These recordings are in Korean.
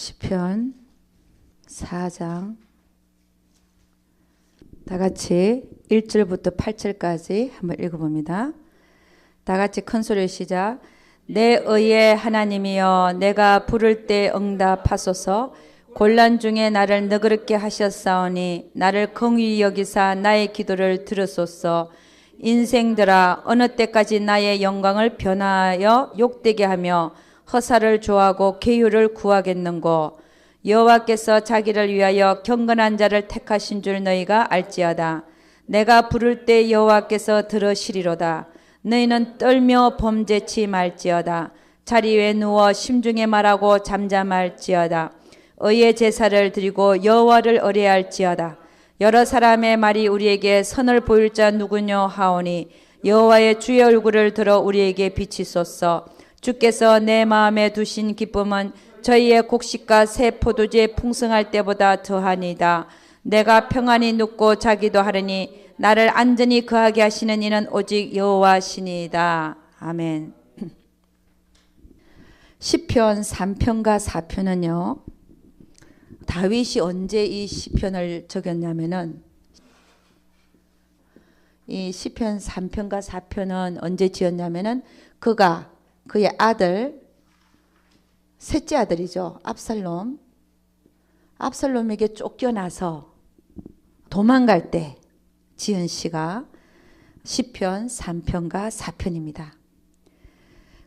시편 4장 다 같이 1절부터 8절까지 한번 읽어봅니다. 다 같이 큰 소리로 시작. 내 의의 하나님이여 내가 부를 때 응답하소서. 곤란 중에 나를 너그럽게 하셨사오니 나를 긍휼히 여기사 나의 기도를 들으소서. 인생들아 어느 때까지 나의 영광을 변하여 욕되게 하며 허사를 좋아하고 계율을 구하겠는고. 여호와께서 자기를 위하여 경건한 자를 택하신 줄 너희가 알지어다. 내가 부를 때 여호와께서 들으시리로다. 너희는 떨며 범죄치 말지어다. 자리 위에 누워 심중에 말하고 잠잠할지어다. 의의 제사를 드리고 여호와를 의뢰할지어다. 여러 사람의 말이 우리에게 선을 보일 자 누구뇨 하오니 여호와의 주의 얼굴을 들어 우리에게 비치소서. 주께서 내 마음에 두신 기쁨은 저희의 곡식과 새 포도주에 풍성할 때보다 더하니이다. 내가 평안히 눕고 자기도 하려니 나를 안전히 거하게 하시는 이는 오직 여호와시니이다. 아멘. 시편 3편과 4편은요. 다윗이 언제 이 시편을 적였냐면은 이 시편 3편과 4편은 언제 지었냐면은 그가 그의 아들 셋째 아들이죠. 압살롬에게 쫓겨나서 도망갈 때 지은 시가 시편 3편과 4편입니다.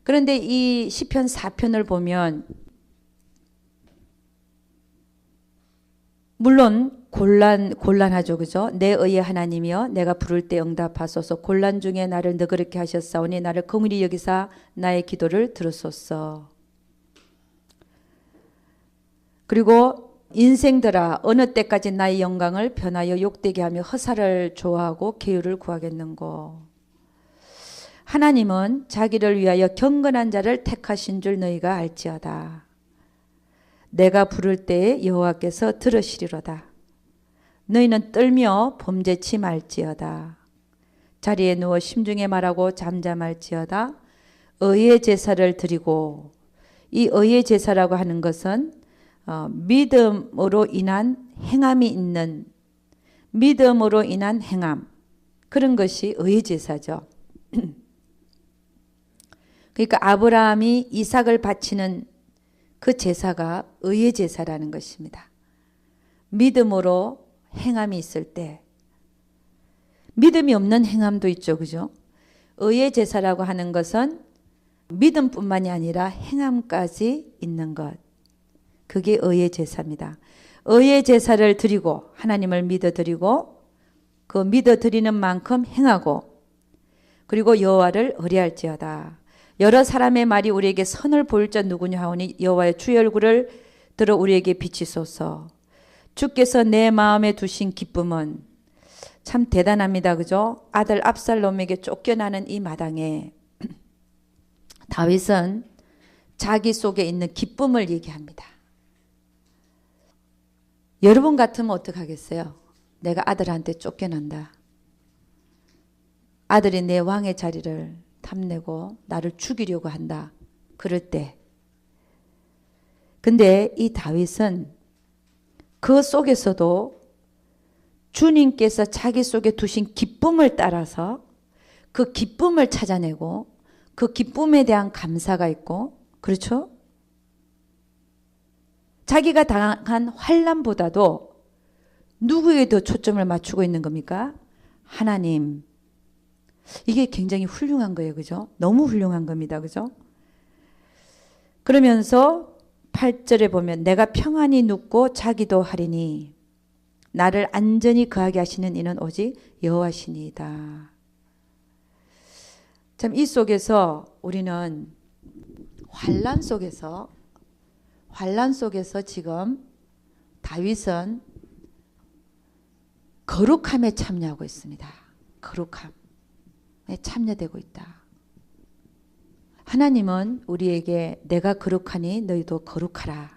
그런데 이 시편 4편을 보면 물론 곤란하죠. 그죠? 내 의의 하나님이여 내가 부를 때 응답하소서. 곤란 중에 나를 너그럽게 하셨사오니 나를 긍휼히 여기사 나의 기도를 들으소서. 그리고 인생들아 어느 때까지 나의 영광을 변하여 욕되게 하며 허사를 좋아하고 계율을 구하겠는고. 하나님은 자기를 위하여 경건한 자를 택하신 줄 너희가 알지어다. 내가 부를 때에 여호와께서 들으시리로다. 너희는 떨며 범죄치 말지어다. 자리에 누워 심중에 말하고 잠잠할지어다. 의의 제사를 드리고, 이 의의 제사라고 하는 것은 믿음으로 인한 행함이 있는, 믿음으로 인한 행함, 그런 것이 의의 제사죠. 그러니까 아브라함이 이삭을 바치는 그 제사가 의의 제사라는 것입니다. 믿음으로 행함이 있을 때, 믿음이 없는 행함도 있죠. 그죠? 의의 제사라고 하는 것은 믿음뿐만이 아니라 행함까지 있는 것. 그게 의의 제사입니다. 의의 제사를 드리고 하나님을 믿어드리고 그 믿어드리는 만큼 행하고 그리고 여호와를 의뢰할지어다. 여러 사람의 말이 우리에게 선을 보일 자 누구냐 하오니 여호와의 주의 얼굴을 들어 우리에게 비치소서. 주께서 내 마음에 두신 기쁨은 참 대단합니다. 그죠? 아들 압살롬에게 쫓겨나는 이 마당에 다윗은 자기 속에 있는 기쁨을 얘기합니다. 여러분 같으면 어떡하겠어요? 내가 아들한테 쫓겨난다. 아들이 내 왕의 자리를 탐내고 나를 죽이려고 한다. 그럴 때. 근데 이 다윗은 그 속에서도 주님께서 자기 속에 두신 기쁨을 따라서 그 기쁨을 찾아내고 그 기쁨에 대한 감사가 있고, 그렇죠? 자기가 당한 환난보다도 누구에 더 초점을 맞추고 있는 겁니까? 하나님. 이게 굉장히 훌륭한 거예요. 그죠? 너무 훌륭한 겁니다. 그죠? 그러면서 8절에 보면 내가 평안히 눕고 자기도 하리니 나를 안전히 거하게 하시는 이는 오직 여호와시니이다. 참 이 속에서 우리는 환난 속에서 지금 다윗은 거룩함에 참여하고 있습니다. 거룩함에 참여되고 있다. 하나님은 우리에게 내가 거룩하니 너희도 거룩하라.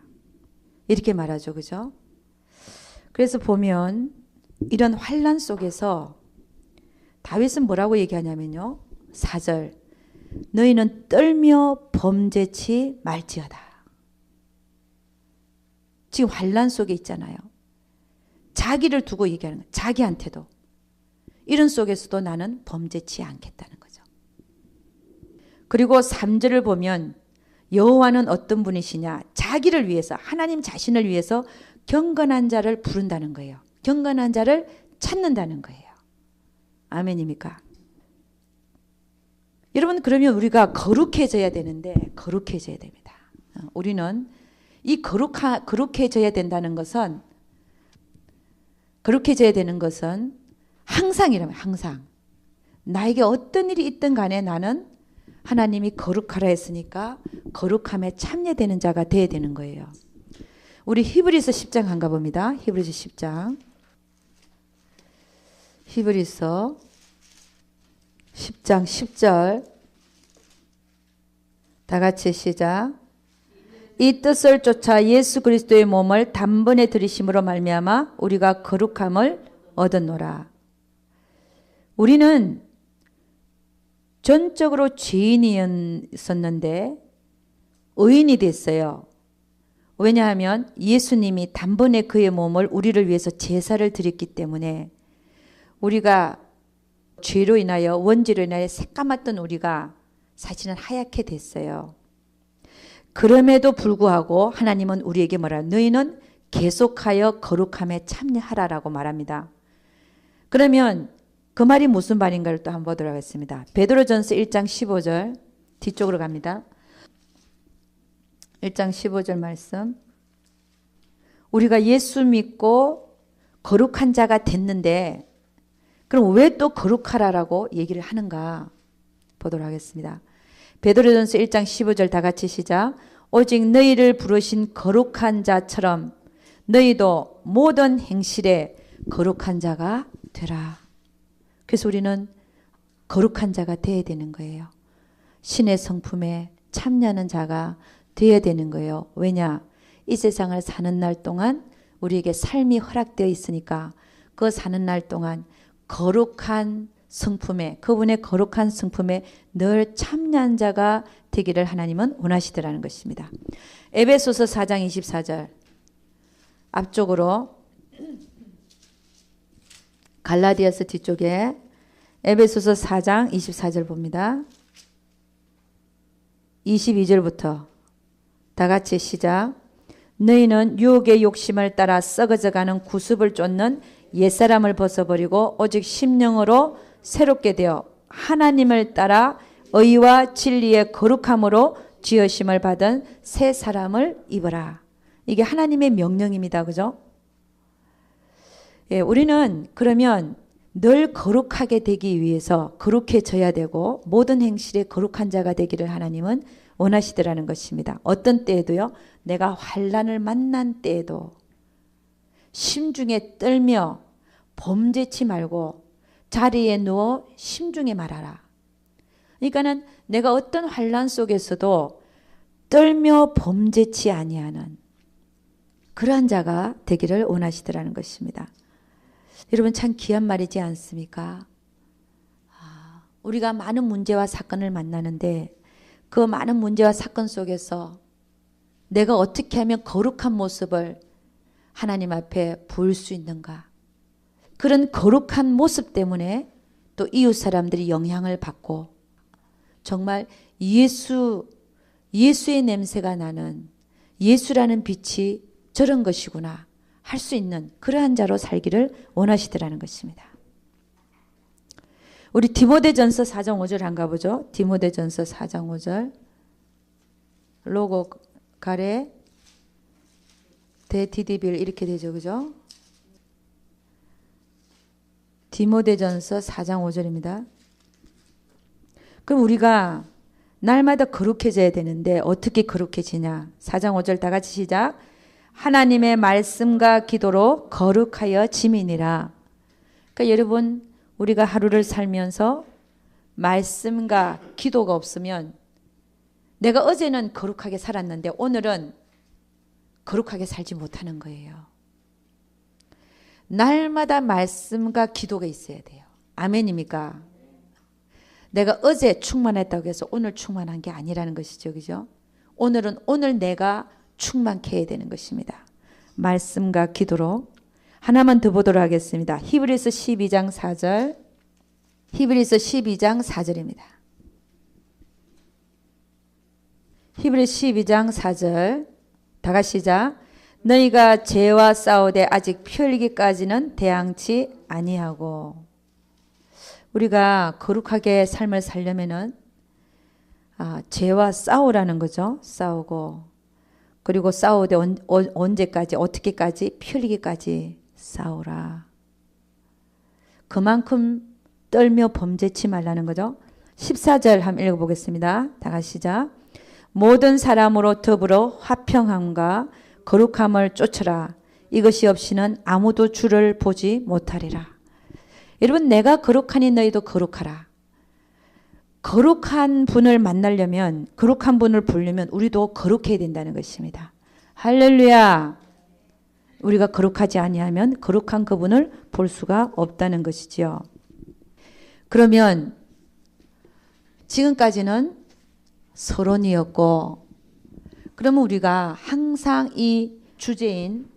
이렇게 말하죠. 그죠? 그래서 보면 이런 환난 속에서 다윗은 뭐라고 얘기하냐면요. 4절 너희는 떨며 범죄치 말지어다. 지금 환란 속에 있잖아요. 자기를 두고 얘기하는 거예요. 자기한테도. 이런 속에서도 나는 범죄치 않겠다는 거죠. 그리고 3절을 보면 여호와는 어떤 분이시냐? 자기를 위해서, 하나님 자신을 위해서 경건한 자를 부른다는 거예요. 경건한 자를 찾는다는 거예요. 아멘입니까? 여러분, 그러면 우리가 거룩해져야 되는데 거룩해져야 됩니다. 우리는 이 거룩해져야 된다는 것은, 거룩해져야 되는 것은 항상이라면 항상 나에게 어떤 일이 있든 간에 나는 하나님이 거룩하라 했으니까 거룩함에 참여되는 자가 되어야 되는 거예요. 우리 히브리서 10장 한 가봅니다. 히브리서 10장. 히브리서 10장 10절. 다 같이 시작. 이 뜻을 쫓아 예수 그리스도의 몸을 단번에 들이심으로 말미암아 우리가 거룩함을 얻었노라. 우리는 전적으로 죄인이었었는데 의인이 됐어요. 왜냐하면 예수님이 단번에 그의 몸을 우리를 위해서 제사를 드렸기 때문에 우리가 죄로 인하여, 원죄로 인하여 새까맣던 우리가 사실은 하얗게 됐어요. 그럼에도 불구하고 하나님은 우리에게 뭐라? 너희는 계속하여 거룩함에 참여하라라고 말합니다. 그러면 그 말이 무슨 말인가를 또 한번 보도록 하겠습니다. 베드로전서 1장 15절 뒤쪽으로 갑니다. 1장 15절 말씀. 우리가 예수 믿고 거룩한 자가 됐는데 그럼 왜 또 거룩하라라고 얘기를 하는가 보도록 하겠습니다. 베드로전서 1장 15절 다 같이 시작. 오직 너희를 부르신 거룩한 자처럼 너희도 모든 행실에 거룩한 자가 되라. 그래서 우리는 거룩한 자가 되어야 되는 거예요. 신의 성품에 참여하는 자가 되어야 되는 거예요. 왜냐? 이 세상을 사는 날 동안 우리에게 삶이 허락되어 있으니까 그 사는 날 동안 거룩한 성품에, 그분의 거룩한 성품에 늘 참여한 자가 되기를 하나님은 원하시더라는 것입니다. 에베소서 4장 24절 앞쪽으로, 갈라디아서 뒤쪽에 에베소서 4장 24절 봅니다. 22절부터 다 같이 시작. 너희는 유혹의 욕심을 따라 썩어져가는 구습을 쫓는 옛사람을 벗어버리고 오직 심령으로 새롭게 되어 하나님을 따라 의와 진리의 거룩함으로 지으심을 받은 새 사람을 입어라. 이게 하나님의 명령입니다. 그죠? 예, 우리는 그러면 늘 거룩하게 되기 위해서 거룩해져야 되고 모든 행실에 거룩한 자가 되기를 하나님은 원하시더라는 것입니다. 어떤 때에도요. 내가 환난을 만난 때에도 심중에 떨며 범죄치 말고 자리에 누워 심중에 말하라. 그러니까는 내가 어떤 환난 속에서도 떨며 범죄치 아니하는 그러한 자가 되기를 원하시더라는 것입니다. 여러분 참 귀한 말이지 않습니까? 우리가 많은 문제와 사건을 만나는데 그 많은 문제와 사건 속에서 내가 어떻게 하면 거룩한 모습을 하나님 앞에 보일 수 있는가? 그런 거룩한 모습 때문에 또 이웃 사람들이 영향을 받고 정말 예수의 냄새가 나는 예수라는 빛이 저런 것이구나 할 수 있는 그러한 자로 살기를 원하시더라는 것입니다. 우리 디모데전서 4장 5절 한 가보죠. 디모데전서 4장 5절 로고 가래 대디디빌 이렇게 되죠. 그죠? 디모데전서 4장 5절입니다. 그럼 우리가 날마다 거룩해져야 되는데 어떻게 거룩해지냐? 4장 5절 다 같이 시작. 하나님의 말씀과 기도로 거룩하여 지민이라. 그러니까 여러분 우리가 하루를 살면서 말씀과 기도가 없으면 내가 어제는 거룩하게 살았는데 오늘은 거룩하게 살지 못하는 거예요. 날마다 말씀과 기도가 있어야 돼요. 아멘입니까? 내가 어제 충만했다고 해서 오늘 충만한 게 아니라는 것이죠. 그죠? 오늘은 오늘 내가 충만케 해야 되는 것입니다. 말씀과 기도로 하나만 더 보도록 하겠습니다. 히브리서 12장 4절. 히브리서 12장 4절입니다. 히브리서 12장 4절. 다 같이 시작. 너희가 죄와 싸우되 아직 피 흘리기까지는 대항치 아니하고. 우리가 거룩하게 삶을 살려면은 죄와 싸우라는 거죠. 싸우고. 그리고 싸우되 언제까지 어떻게까지 피 흘리기까지 싸우라. 그만큼 떨며 범죄치 말라는 거죠. 14절 한번 읽어보겠습니다. 다 같이 시작. 모든 사람으로 더불어 화평함과 거룩함을 쫓으라. 이것이 없이는 아무도 주를 보지 못하리라. 여러분, 내가 거룩하니 너희도 거룩하라. 거룩한 분을 만나려면, 거룩한 분을 보려면 우리도 거룩해야 된다는 것입니다. 할렐루야. 우리가 거룩하지 아니하면 거룩한 그분을 볼 수가 없다는 것이지요. 그러면 지금까지는 서론이었고, 그러면 우리가 항상 이 주제인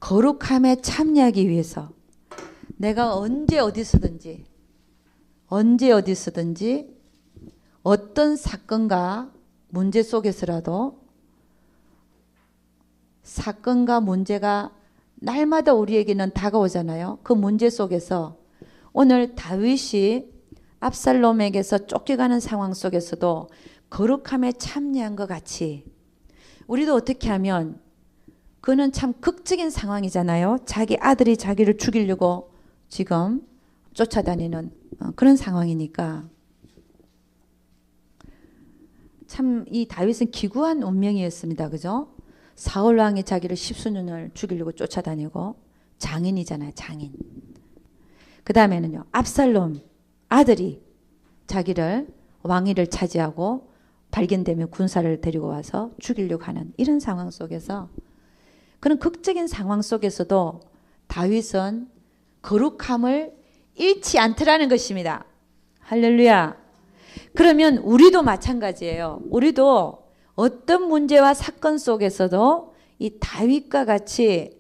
거룩함에 참여하기 위해서 내가 언제 어디서든지 어떤 사건과 문제 속에서라도 사건과 문제가 날마다 우리에게는 다가오잖아요. 그 문제 속에서 오늘 다윗이 압살롬에게서 쫓겨가는 상황 속에서도 거룩함에 참여한 것 같이 우리도 어떻게 하면, 그는 참 극적인 상황이잖아요. 자기 아들이 자기를 죽이려고 지금 쫓아다니는 그런 상황이니까 참 이 다윗은 기구한 운명이었습니다. 그죠? 사울 왕이 자기를 십수년을 죽이려고 쫓아다니고, 장인이잖아요. 장인. 그 다음에는요, 압살롬 아들이 자기를 왕위를 차지하고 발견되면 군사를 데리고 와서 죽이려고 하는 이런 상황 속에서, 그런 극적인 상황 속에서도 다윗은 거룩함을 잃지 않더라는 것입니다. 할렐루야. 그러면 우리도 마찬가지예요. 우리도 어떤 문제와 사건 속에서도 이 다윗과 같이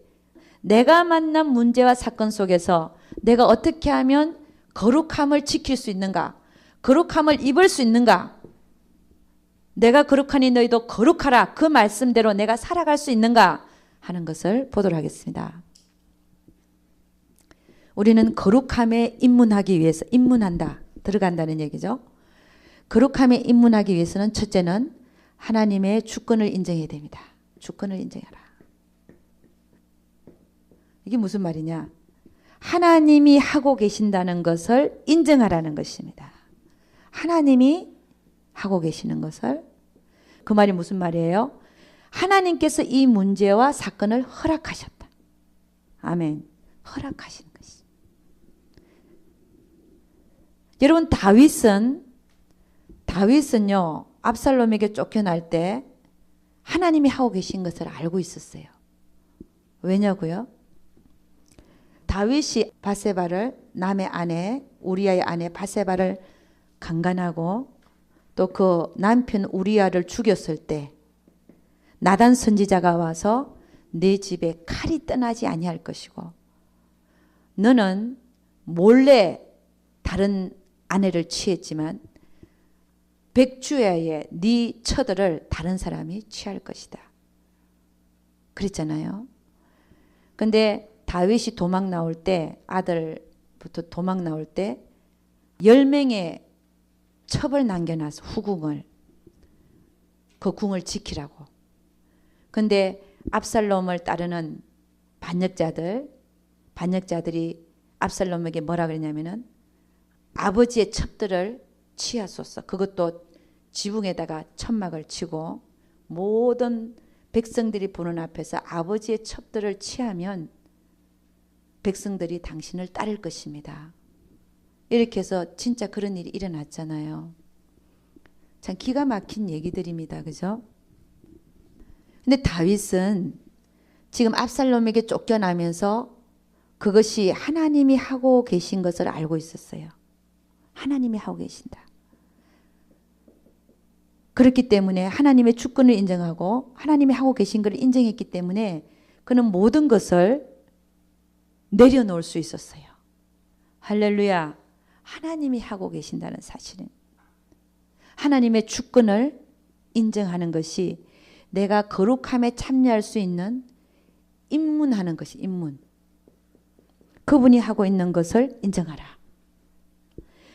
내가 만난 문제와 사건 속에서 내가 어떻게 하면 거룩함을 지킬 수 있는가, 거룩함을 입을 수 있는가, 내가 거룩하니 너희도 거룩하라, 그 말씀대로 내가 살아갈 수 있는가 하는 것을 보도록 하겠습니다. 우리는 거룩함에 입문하기 위해서, 입문한다, 들어간다는 얘기죠. 거룩함에 입문하기 위해서는 첫째는 하나님의 주권을 인정해야 됩니다. 주권을 인정하라. 이게 무슨 말이냐? 하나님이 하고 계신다는 것을 인정하라는 것입니다. 하나님이 하고 계시는 것을. 그 말이 무슨 말이에요? 하나님께서 이 문제와 사건을 허락하셨다. 아멘. 허락하시는 것이. 여러분, 다윗은요, 압살롬에게 쫓겨날 때 하나님이 하고 계신 것을 알고 있었어요. 왜냐고요? 다윗이 바세바를, 남의 아내, 우리아의 아내 바세바를 강간하고 또 그 남편 우리아를 죽였을 때 나단 선지자가 와서 내 집에 칼이 떠나지 아니할 것이고 너는 몰래 다른 아내를 취했지만 백주야에 네 처들을 다른 사람이 취할 것이다. 그랬잖아요. 근데 다윗이 도망 나올 때, 아들부터 도망 나올 때 10명의 첩을 남겨놔서 후궁을, 그 궁을 지키라고. 근데 압살롬을 따르는 반역자들이 압살롬에게 뭐라 그랬냐면은 아버지의 첩들을 취하소서. 그것도 지붕에다가 천막을 치고 모든 백성들이 보는 앞에서 아버지의 첩들을 취하면 백성들이 당신을 따를 것입니다. 이렇게 해서 진짜 그런 일이 일어났잖아요. 참 기가 막힌 얘기들입니다. 그죠? 근데 다윗은 지금 압살롬에게 쫓겨나면서 그것이 하나님이 하고 계신 것을 알고 있었어요. 하나님이 하고 계신다. 그렇기 때문에 하나님의 주권을 인정하고 하나님이 하고 계신 것을 인정했기 때문에 그는 모든 것을 내려놓을 수 있었어요. 할렐루야. 하나님이 하고 계신다는 사실은 하나님의 주권을 인정하는 것이 내가 거룩함에 참여할 수 있는 입문하는 것이 입문. 그분이 하고 있는 것을 인정하라.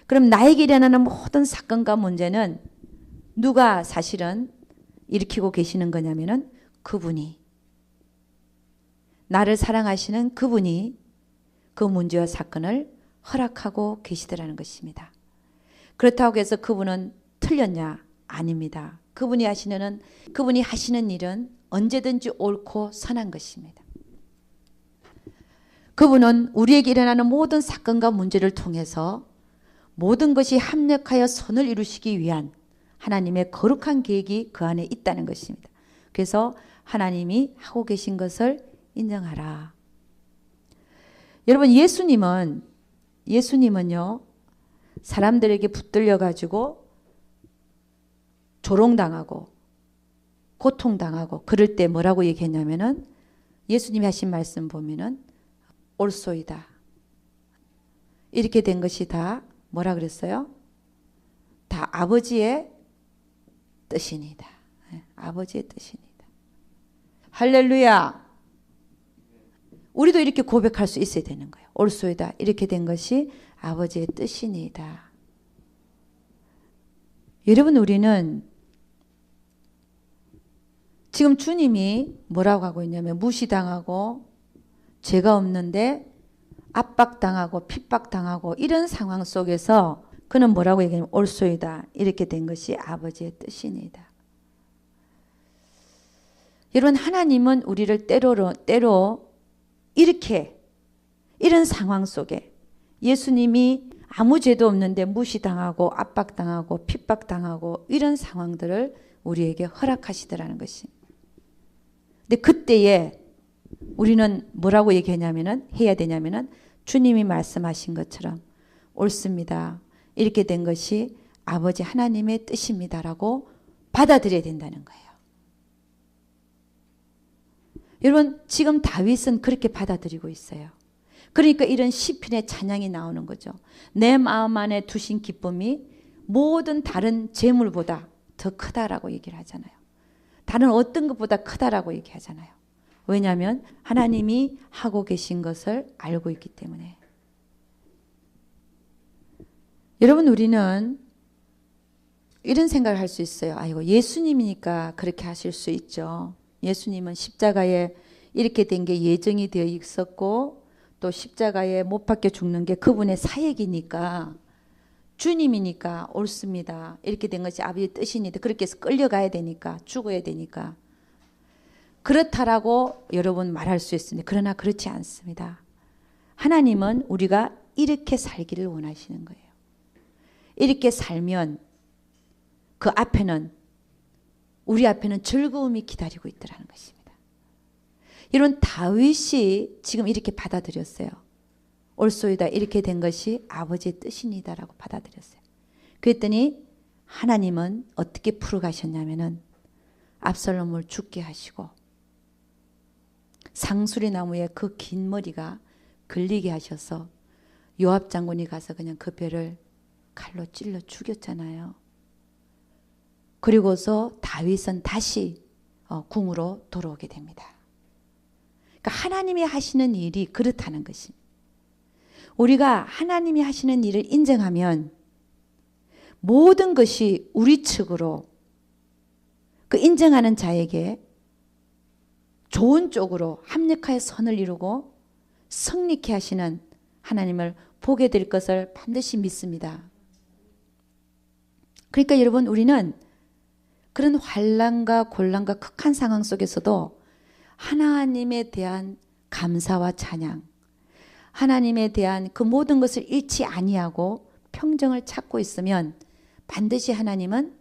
그럼 나에게 일어나는 모든 사건과 문제는 누가 사실은 일으키고 계시는 거냐면은 그분이 나를 사랑하시는 그분이 그 문제와 사건을 허락하고 계시더라는 것입니다. 그렇다고 해서 그분은 틀렸냐? 아닙니다. 그분이 하시는 일은 언제든지 옳고 선한 것입니다. 그분은 우리에게 일어나는 모든 사건과 문제를 통해서 모든 것이 합력하여 선을 이루시기 위한 하나님의 거룩한 계획이 그 안에 있다는 것입니다. 그래서 하나님이 하고 계신 것을 인정하라. 여러분 예수님은요 사람들에게 붙들려 가지고 조롱당하고 고통당하고 그럴 때 뭐라고 얘기했냐면은 예수님이 하신 말씀 보면은 옳소이다. 이렇게 된 것이 다 뭐라 그랬어요? 다 아버지의 뜻이니다. 아버지의 뜻이니다. 할렐루야. 우리도 이렇게 고백할 수 있어야 되는 거예요. 옳소이다. 이렇게 된 것이 아버지의 뜻이니다. 여러분 우리는 지금 주님이 뭐라고 하고 있냐면 무시당하고 죄가 없는데 압박당하고 핍박당하고 이런 상황 속에서 그는 뭐라고 얘기하냐면 옳소이다. 이렇게 된 것이 아버지의 뜻이니다. 여러분 하나님은 우리를 때로 이렇게 이런 상황 속에 예수님이 아무 죄도 없는데 무시당하고 압박당하고 핍박당하고 이런 상황들을 우리에게 허락하시더라는 것입니다. 근데 그때에 우리는 뭐라고 해야 되냐면은 주님이 말씀하신 것처럼 옳습니다. 이렇게 된 것이 아버지 하나님의 뜻입니다라고 받아들여야 된다는 거예요. 여러분 지금 다윗은 그렇게 받아들이고 있어요. 그러니까 이런 시편의 찬양이 나오는 거죠. 내 마음 안에 두신 기쁨이 모든 다른 재물보다 더 크다라고 얘기를 하잖아요. 다른 어떤 것보다 크다라고 얘기하잖아요. 왜냐하면 하나님이 하고 계신 것을 알고 있기 때문에. 여러분 우리는 이런 생각을 할 수 있어요. 아이고 예수님이니까 그렇게 하실 수 있죠. 예수님은 십자가에 이렇게 된 게 예정이 되어 있었고 또 십자가에 못 박혀 죽는 게 그분의 사역이니까 주님이니까 옳습니다. 이렇게 된 것이 아버지의 뜻이니까 그렇게 해서 끌려가야 되니까 죽어야 되니까 그렇다라고 여러분 말할 수 있습니다. 그러나 그렇지 않습니다. 하나님은 우리가 이렇게 살기를 원하시는 거예요. 이렇게 살면 그 앞에는 우리 앞에는 즐거움이 기다리고 있더라는 것입니다. 이런 다윗이 지금 이렇게 받아들였어요. 옳소이다. 이렇게 된 것이 아버지의 뜻이니다라고 받아들였어요. 그랬더니 하나님은 어떻게 풀어가셨냐면은 압살롬을 죽게 하시고 상수리 나무에 그 긴 머리가 걸리게 하셔서 요압 장군이 가서 그냥 그 배를 칼로 찔러 죽였잖아요. 그리고서 다윗은 다시 궁으로 돌아오게 됩니다. 그러니까 하나님이 하시는 일이 그렇다는 것입니다. 우리가 하나님이 하시는 일을 인정하면 모든 것이 우리 측으로 그 인정하는 자에게 좋은 쪽으로 합력하여 선을 이루고 성립케 하시는 하나님을 보게 될 것을 반드시 믿습니다. 그러니까 여러분 우리는 그런 환난과 곤란과 극한 상황 속에서도 하나님에 대한 감사와 찬양, 하나님에 대한 그 모든 것을 잃지 아니하고 평정을 찾고 있으면 반드시 하나님은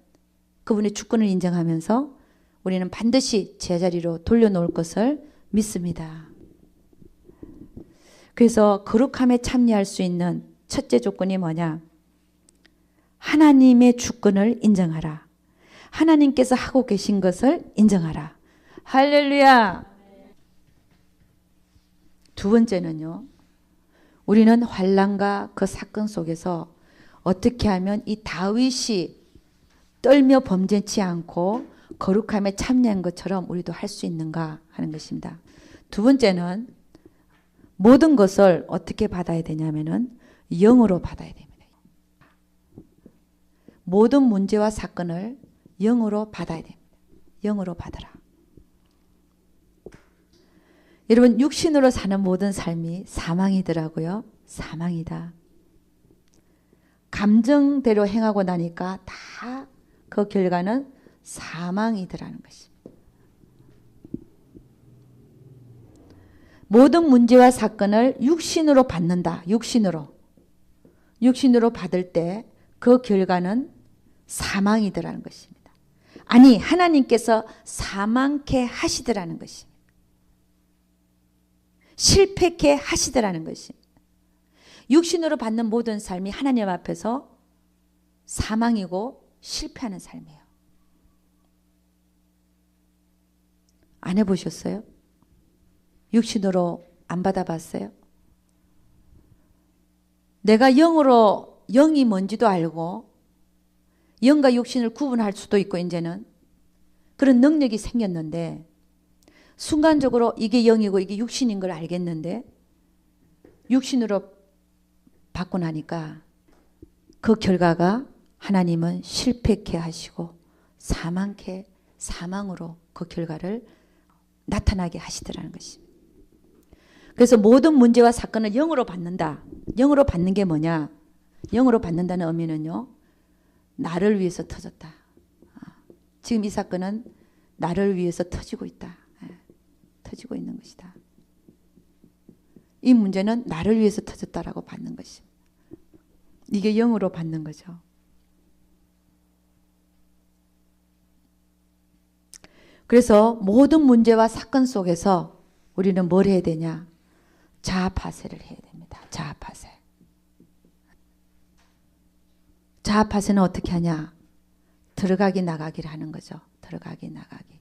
그분의 주권을 인정하면서 우리는 반드시 제자리로 돌려놓을 것을 믿습니다. 그래서 거룩함에 참여할 수 있는 첫째 조건이 뭐냐? 하나님의 주권을 인정하라. 하나님께서 하고 계신 것을 인정하라. 할렐루야. 두 번째는요. 우리는 환난과 그 사건 속에서 어떻게 하면 이 다윗이 떨며 범죄치 않고 거룩함에 참여한 것처럼 우리도 할 수 있는가 하는 것입니다. 두 번째는 모든 것을 어떻게 받아야 되냐면은 영으로 받아야 됩니다. 모든 문제와 사건을 영으로 받아야 됩니다. 영으로 받으라. 여러분, 육신으로 사는 모든 삶이 사망이더라고요. 사망이다. 감정대로 행하고 나니까 다 그 결과는 사망이더라는 것입니다. 모든 문제와 사건을 육신으로 받는다. 육신으로 받을 때 그 결과는 사망이더라는 것입니다. 아니, 하나님께서 사망케 하시더라는 것입니다. 실패케 하시더라는 것입니다. 육신으로 받는 모든 삶이 하나님 앞에서 사망이고 실패하는 삶이에요. 안 해보셨어요? 육신으로 안 받아봤어요? 내가 영이 뭔지도 알고 영과 육신을 구분할 수도 있고 이제는 그런 능력이 생겼는데 순간적으로 이게 영이고 이게 육신인 걸 알겠는데 육신으로 받고 나니까 그 결과가 하나님은 실패케 하시고 사망으로 그 결과를 나타나게 하시더라는 것입니다. 그래서 모든 문제와 사건을 영으로 받는다. 영으로 받는 게 뭐냐? 영으로 받는다는 의미는요. 나를 위해서 터졌다. 지금 이 사건은 나를 위해서 터지고 있다. 터지고 있는 것이다. 이 문제는 나를 위해서 터졌다라고 받는 것입니다. 이게 영으로 받는 거죠. 그래서 모든 문제와 사건 속에서 우리는 뭘 해야 되냐? 자아파쇄를 해야 됩니다. 자아파쇄. 자아파쇄는 어떻게 하냐? 들어가기 나가기를 하는 거죠. 들어가기 나가기.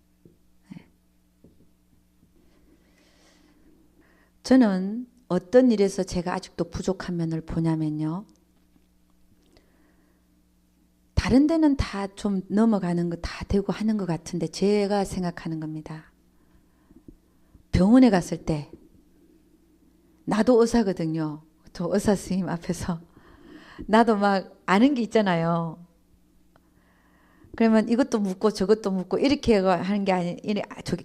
네. 저는 어떤 일에서 제가 아직도 부족한 면을 보냐면요. 다른 데는 다 좀 넘어가는 거 다 되고 하는 것 같은데 제가 생각하는 겁니다. 병원에 갔을 때 나도 의사거든요. 저 의사 선생님 앞에서 나도 막 아는 게 있잖아요. 그러면 이것도 묻고 저것도 묻고 이렇게 하는 게 아니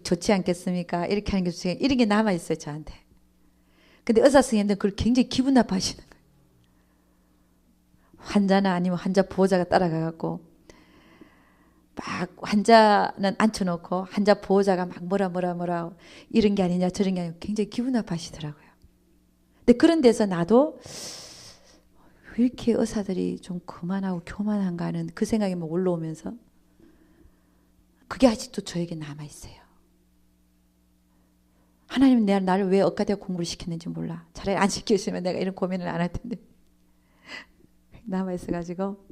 좋지 않겠습니까? 이렇게 하는 게 좋지 이런 게 남아 있어요 저한테. 근데 의사 선생님들 그걸 굉장히 기분 나빠하시는 거예요. 환자나 아니면 환자 보호자가 따라가갖고 막 환자는 앉혀놓고 환자 보호자가 막 뭐라 이런 게 아니냐 저런 게 아니냐 굉장히 기분 나빠하시더라고요. 근데 그런 데서 나도 왜 이렇게 의사들이 좀 그만하고 교만한가 하는 그 생각이 막 올라오면서 그게 아직도 저에게 남아있어요. 하나님은 나를 왜 억가되어 공부를 시켰는지 몰라. 차라리 안 시켜주시면 내가 이런 고민을 안 할 텐데 남아있어가지고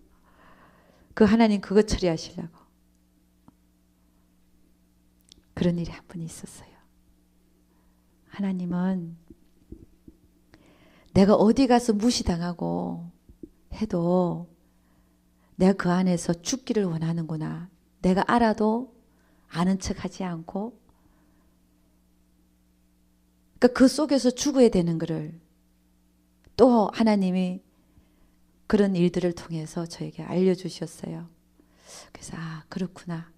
그 하나님 그거 처리하시려고 그런 일이 한 번 있었어요. 하나님은 내가 어디 가서 무시당하고 해도 내가 그 안에서 죽기를 원하는구나. 내가 알아도 아는 척하지 않고 그러니까 그 속에서 죽어야 되는 거를 또 하나님이 그런 일들을 통해서 저에게 알려주셨어요. 그래서 그렇구나.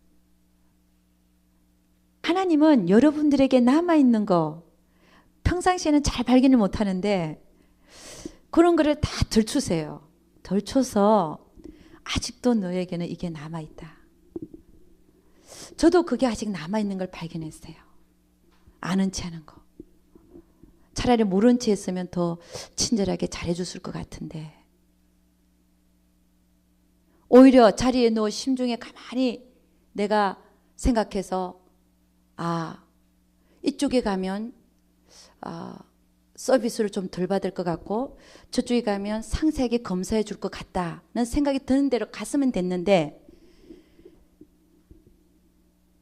하나님은 여러분들에게 남아있는 거 평상시에는 잘 발견을 못하는데 그런 거를 다 덜추세요. 덜쳐서 아직도 너에게는 이게 남아있다. 저도 그게 아직 남아있는 걸 발견했어요. 아는 체 하는 거. 차라리 모른 체 했으면 더 친절하게 잘해줬을 것 같은데 오히려 자리에 누워 심중에 가만히 내가 생각해서 이쪽에 가면 서비스를 좀 덜 받을 것 같고 저쪽에 가면 상세하게 검사해 줄 것 같다는 생각이 드는 대로 갔으면 됐는데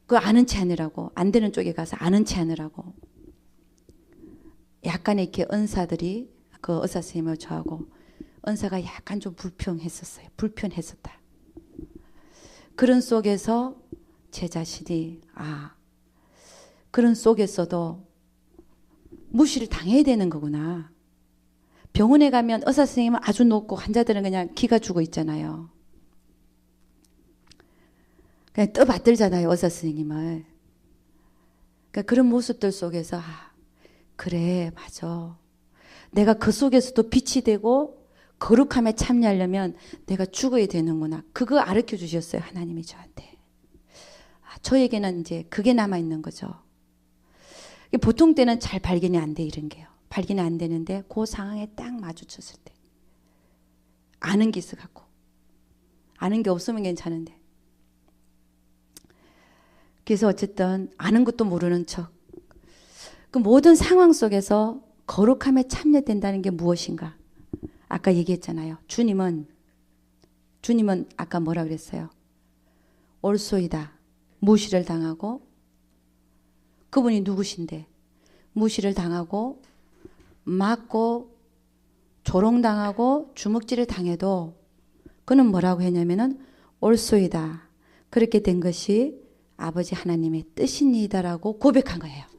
그 아는 체 하느라고 안 되는 쪽에 가서 아는 체 하느라고 약간 이렇게 은사들이 그 의사 선생님을 저하고 은사가 약간 좀 불편했었다. 그런 속에서 제 자신이 그런 속에서도 무시를 당해야 되는 거구나. 병원에 가면 의사 선생님은 아주 높고 환자들은 그냥 기가 죽어 있잖아요. 그냥 떠받들잖아요, 의사 선생님을. 그러니까 그런 모습들 속에서 그래, 맞아. 내가 그 속에서도 빛이 되고 거룩함에 참여하려면 내가 죽어야 되는구나. 그거 가르쳐 주셨어요, 하나님이 저한테. 저에게는 이제 그게 남아있는 거죠. 보통 때는 잘 발견이 안 돼, 이런 게요. 발견이 안 되는데 그 상황에 딱 마주쳤을 때 아는 게 있어 갖고 아는 게 없으면 괜찮은데 그래서 어쨌든 아는 것도 모르는 척 그 모든 상황 속에서 거룩함에 참여된다는 게 무엇인가? 아까 얘기했잖아요. 주님은 아까 뭐라 그랬어요? 올소이다. 무시를 당하고 그분이 누구신데 무시를 당하고 맞고 조롱당하고 주먹질을 당해도 그는 뭐라고 했냐면은 올소이다. 그렇게 된 것이 아버지 하나님의 뜻입니다라고 고백한 거예요.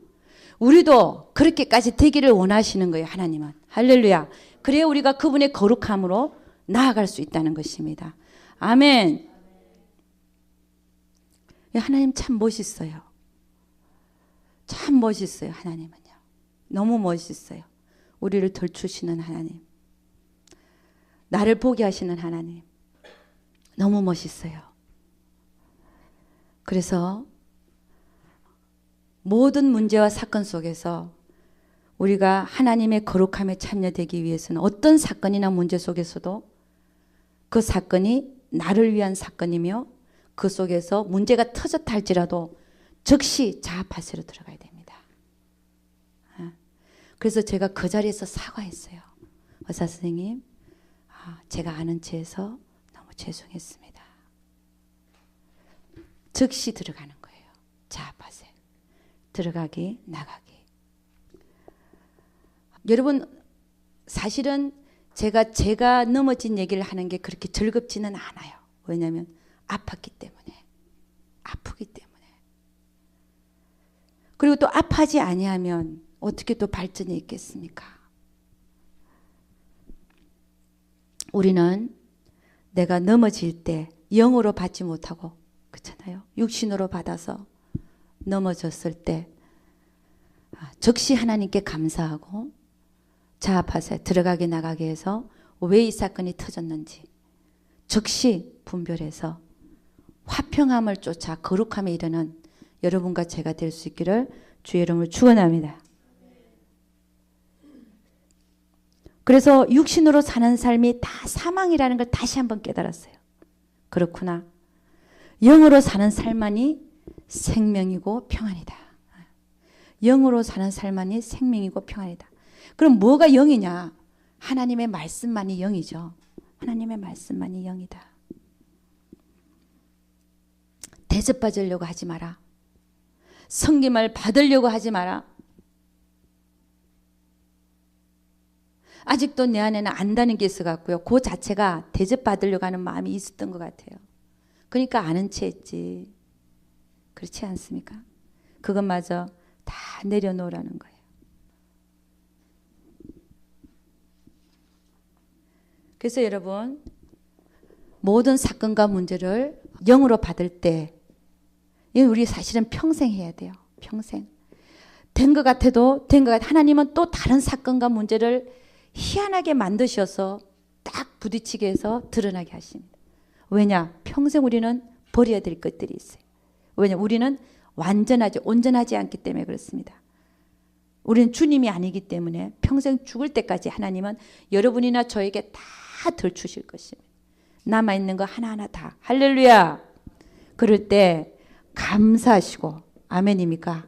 우리도 그렇게까지 되기를 원하시는 거예요. 하나님은. 할렐루야. 그래야 우리가 그분의 거룩함으로 나아갈 수 있다는 것입니다. 아멘. 하나님 참 멋있어요. 참 멋있어요. 하나님은요. 너무 멋있어요. 우리를 덜추시는 하나님. 나를 보게 하시는 하나님. 너무 멋있어요. 그래서 모든 문제와 사건 속에서 우리가 하나님의 거룩함에 참여되기 위해서는 어떤 사건이나 문제 속에서도 그 사건이 나를 위한 사건이며 그 속에서 문제가 터졌다 할지라도 즉시 자아파세로 들어가야 됩니다. 그래서 제가 그 자리에서 사과했어요. 의사 선생님, 제가 아는 체에서 너무 죄송했습니다. 즉시 들어가는 거예요. 자아파세. 들어가기, 나가기. 여러분, 사실은 제가 넘어진 얘기를 하는 게 그렇게 즐겁지는 않아요. 왜냐하면 아팠기 때문에. 아프기 때문에. 그리고 또 아파하지 아니하면 어떻게 또 발전이 있겠습니까? 우리는 내가 넘어질 때 영으로 받지 못하고 그렇잖아요. 육신으로 받아서 넘어졌을 때 즉시 하나님께 감사하고 자아파세 들어가게 나가게 해서 왜 이 사건이 터졌는지 즉시 분별해서 화평함을 쫓아 거룩함에 이르는 여러분과 제가 될 수 있기를 주의 이름으로 축원합니다. 그래서 육신으로 사는 삶이 다 사망이라는 걸 다시 한번 깨달았어요. 그렇구나. 영으로 사는 삶만이 생명이고 평안이다. 영으로 사는 삶만이 생명이고 평안이다. 그럼 뭐가 영이냐? 하나님의 말씀만이 영이죠. 하나님의 말씀만이 영이다. 대접받으려고 하지 마라. 섬김을 받으려고 하지 마라. 아직도 내 안에는 안다는 게 있어갖고요. 그 자체가 대접받으려고 하는 마음이 있었던 것 같아요. 그러니까 아는 체 했지. 그렇지 않습니까? 그것마저 다 내려놓으라는 거예요. 그래서 여러분, 모든 사건과 문제를 영으로 받을 때 이건 우리 사실은 평생 해야 돼요. 평생. 된 것 같아도 하나님은 또 다른 사건과 문제를 희한하게 만드셔서 딱 부딪히게 해서 드러나게 하십니다. 왜냐? 평생 우리는 버려야 될 것들이 있어요. 왜냐? 우리는 온전하지 않기 때문에 그렇습니다. 우리는 주님이 아니기 때문에 평생 죽을 때까지 하나님은 여러분이나 저에게 다 덜 주실 것입니다. 남아있는 거 하나하나 다. 할렐루야. 그럴 때 감사하시고 아멘입니까?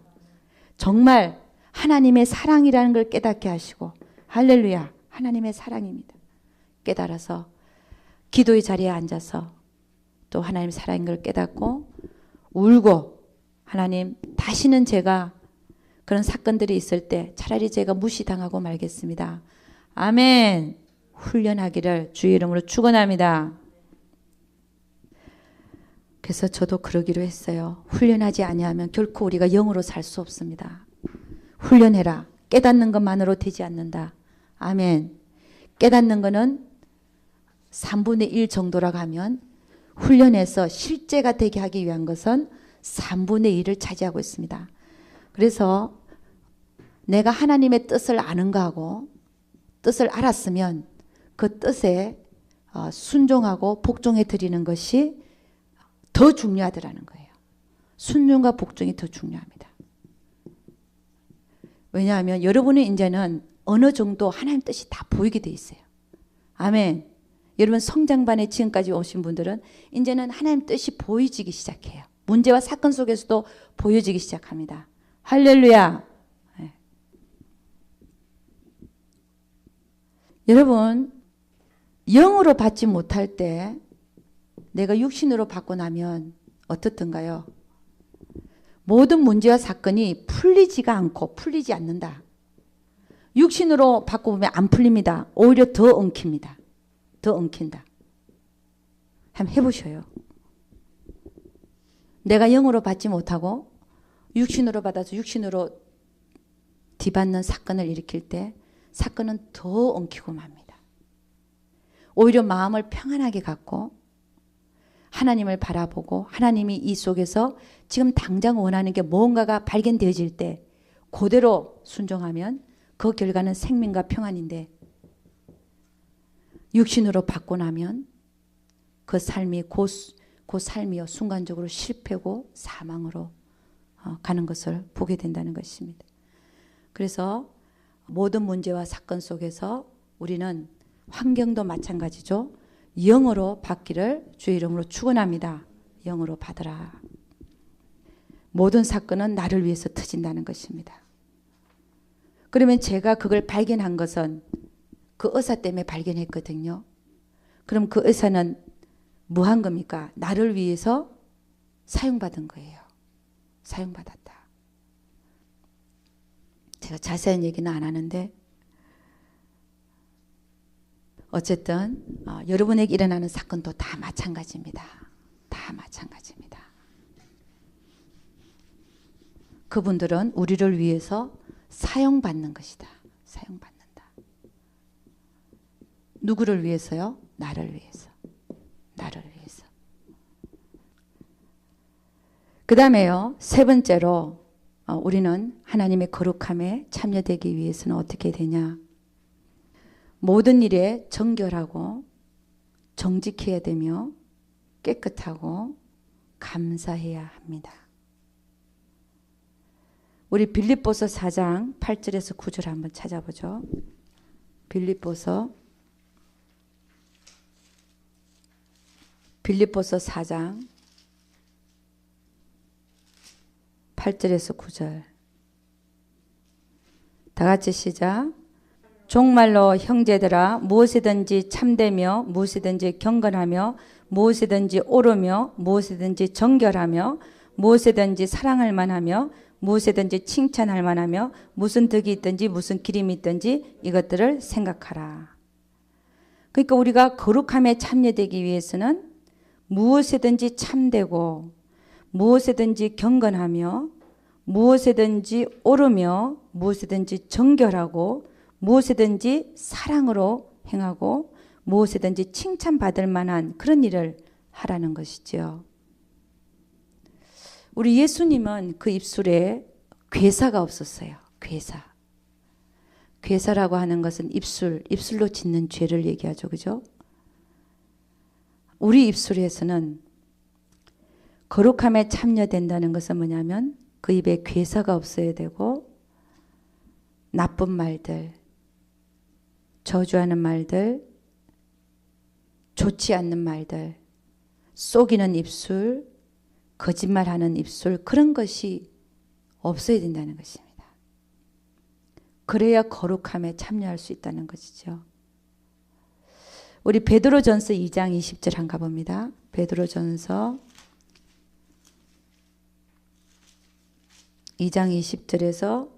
정말 하나님의 사랑이라는 걸 깨닫게 하시고 할렐루야. 하나님의 사랑입니다. 깨달아서 기도의 자리에 앉아서 또 하나님의 사랑인 걸 깨닫고 울고 하나님 다시는 제가 그런 사건들이 있을 때 차라리 제가 무시당하고 말겠습니다. 아멘. 훈련하기를 주의 이름으로 축원합니다. 그래서 저도 그러기로 했어요. 훈련하지 아니하면 결코 우리가 영으로 살 수 없습니다. 훈련해라. 깨닫는 것만으로 되지 않는다. 아멘. 깨닫는 것은 3분의 1 정도라고 하면 훈련해서 실제가 되게 하기 위한 것은 3분의 1을 차지하고 있습니다. 그래서 내가 하나님의 뜻을 아는 거하고 뜻을 알았으면 그 뜻에 순종하고 복종해 드리는 것이 더 중요하더라는 거예요. 순종과 복종이 더 중요합니다. 왜냐하면 여러분의 이제는 어느 정도 하나님 뜻이 다 보이게 돼 있어요. 아멘. 여러분 성장반에 지금까지 오신 분들은 이제는 하나님 뜻이 보여지기 시작해요. 문제와 사건 속에서도 보여지기 시작합니다. 할렐루야. 네. 여러분 영으로 받지 못할 때 내가 육신으로 받고 나면 어떻든가요? 모든 문제와 사건이 풀리지가 않고 풀리지 않는다. 육신으로 받고 보면 안 풀립니다. 오히려 더 엉킵니다. 더 엉킨다. 한번 해보셔요. 내가 영으로 받지 못하고 육신으로 받아서 육신으로 뒤받는 사건을 일으킬 때 사건은 더 엉키고 맙니다. 오히려 마음을 평안하게 갖고 하나님을 바라보고 하나님이 이 속에서 지금 당장 원하는 게 무언가가 발견되어질 때 그대로 순종하면 그 결과는 생명과 평안인데 육신으로 받고 나면 그 삶이 그 삶이요 순간적으로 실패고 사망으로 가는 것을 보게 된다는 것입니다. 그래서 모든 문제와 사건 속에서 우리는 환경도 마찬가지죠. 영으로 받기를 주의 이름으로 축원합니다. 영으로 받으라. 모든 사건은 나를 위해서 터진다는 것입니다. 그러면 제가 그걸 발견한 것은 그 의사 때문에 발견했거든요. 그럼 그 의사는 뭐 한 겁니까? 나를 위해서 사용받은 거예요. 사용받았다. 제가 자세한 얘기는 안 하는데 어쨌든 여러분에게 일어나는 사건도 다 마찬가지입니다. 다 마찬가지입니다. 그분들은 우리를 위해서 사용받는 것이다. 사용받는다. 누구를 위해서요? 나를 위해서. 나를 위해서. 그 다음에요. 세 번째로 우리는 하나님의 거룩함에 참여되기 위해서는 어떻게 되냐? 모든 일에 정결하고 정직해야 되며 깨끗하고 감사해야 합니다. 우리 빌립보서 4장 8절에서 9절 한번 찾아보죠. 빌립보서 4장 8절에서 9절. 다 같이 시작. 종말로 형제들아 무엇이든지 참되며 무엇이든지 경건하며 무엇이든지 옳으며 무엇이든지 정결하며 무엇이든지 사랑할 만하며 무엇이든지 칭찬할 만하며 무슨 덕이 있든지 무슨 기림이 있든지 이것들을 생각하라. 그러니까 우리가 거룩함에 참여되기 위해서는 무엇이든지 참되고 무엇이든지 경건하며 무엇이든지 옳으며 무엇이든지 정결하고 무엇이든지 사랑으로 행하고 무엇이든지 칭찬받을 만한 그런 일을 하라는 것이죠. 우리 예수님은 그 입술에 괴사가 없었어요. 괴사. 괴사라고 하는 것은 입술로 짓는 죄를 얘기하죠. 그죠? 우리 입술에서는 거룩함에 참여된다는 것은 뭐냐면 그 입에 괴사가 없어야 되고 나쁜 말들, 저주하는 말들, 좋지 않는 말들, 속이는 입술, 거짓말하는 입술 그런 것이 없어야 된다는 것입니다. 그래야 거룩함에 참여할 수 있다는 것이죠. 우리 베드로전서 2장 20절 한번 가봅니다. 베드로전서 2장 20절에서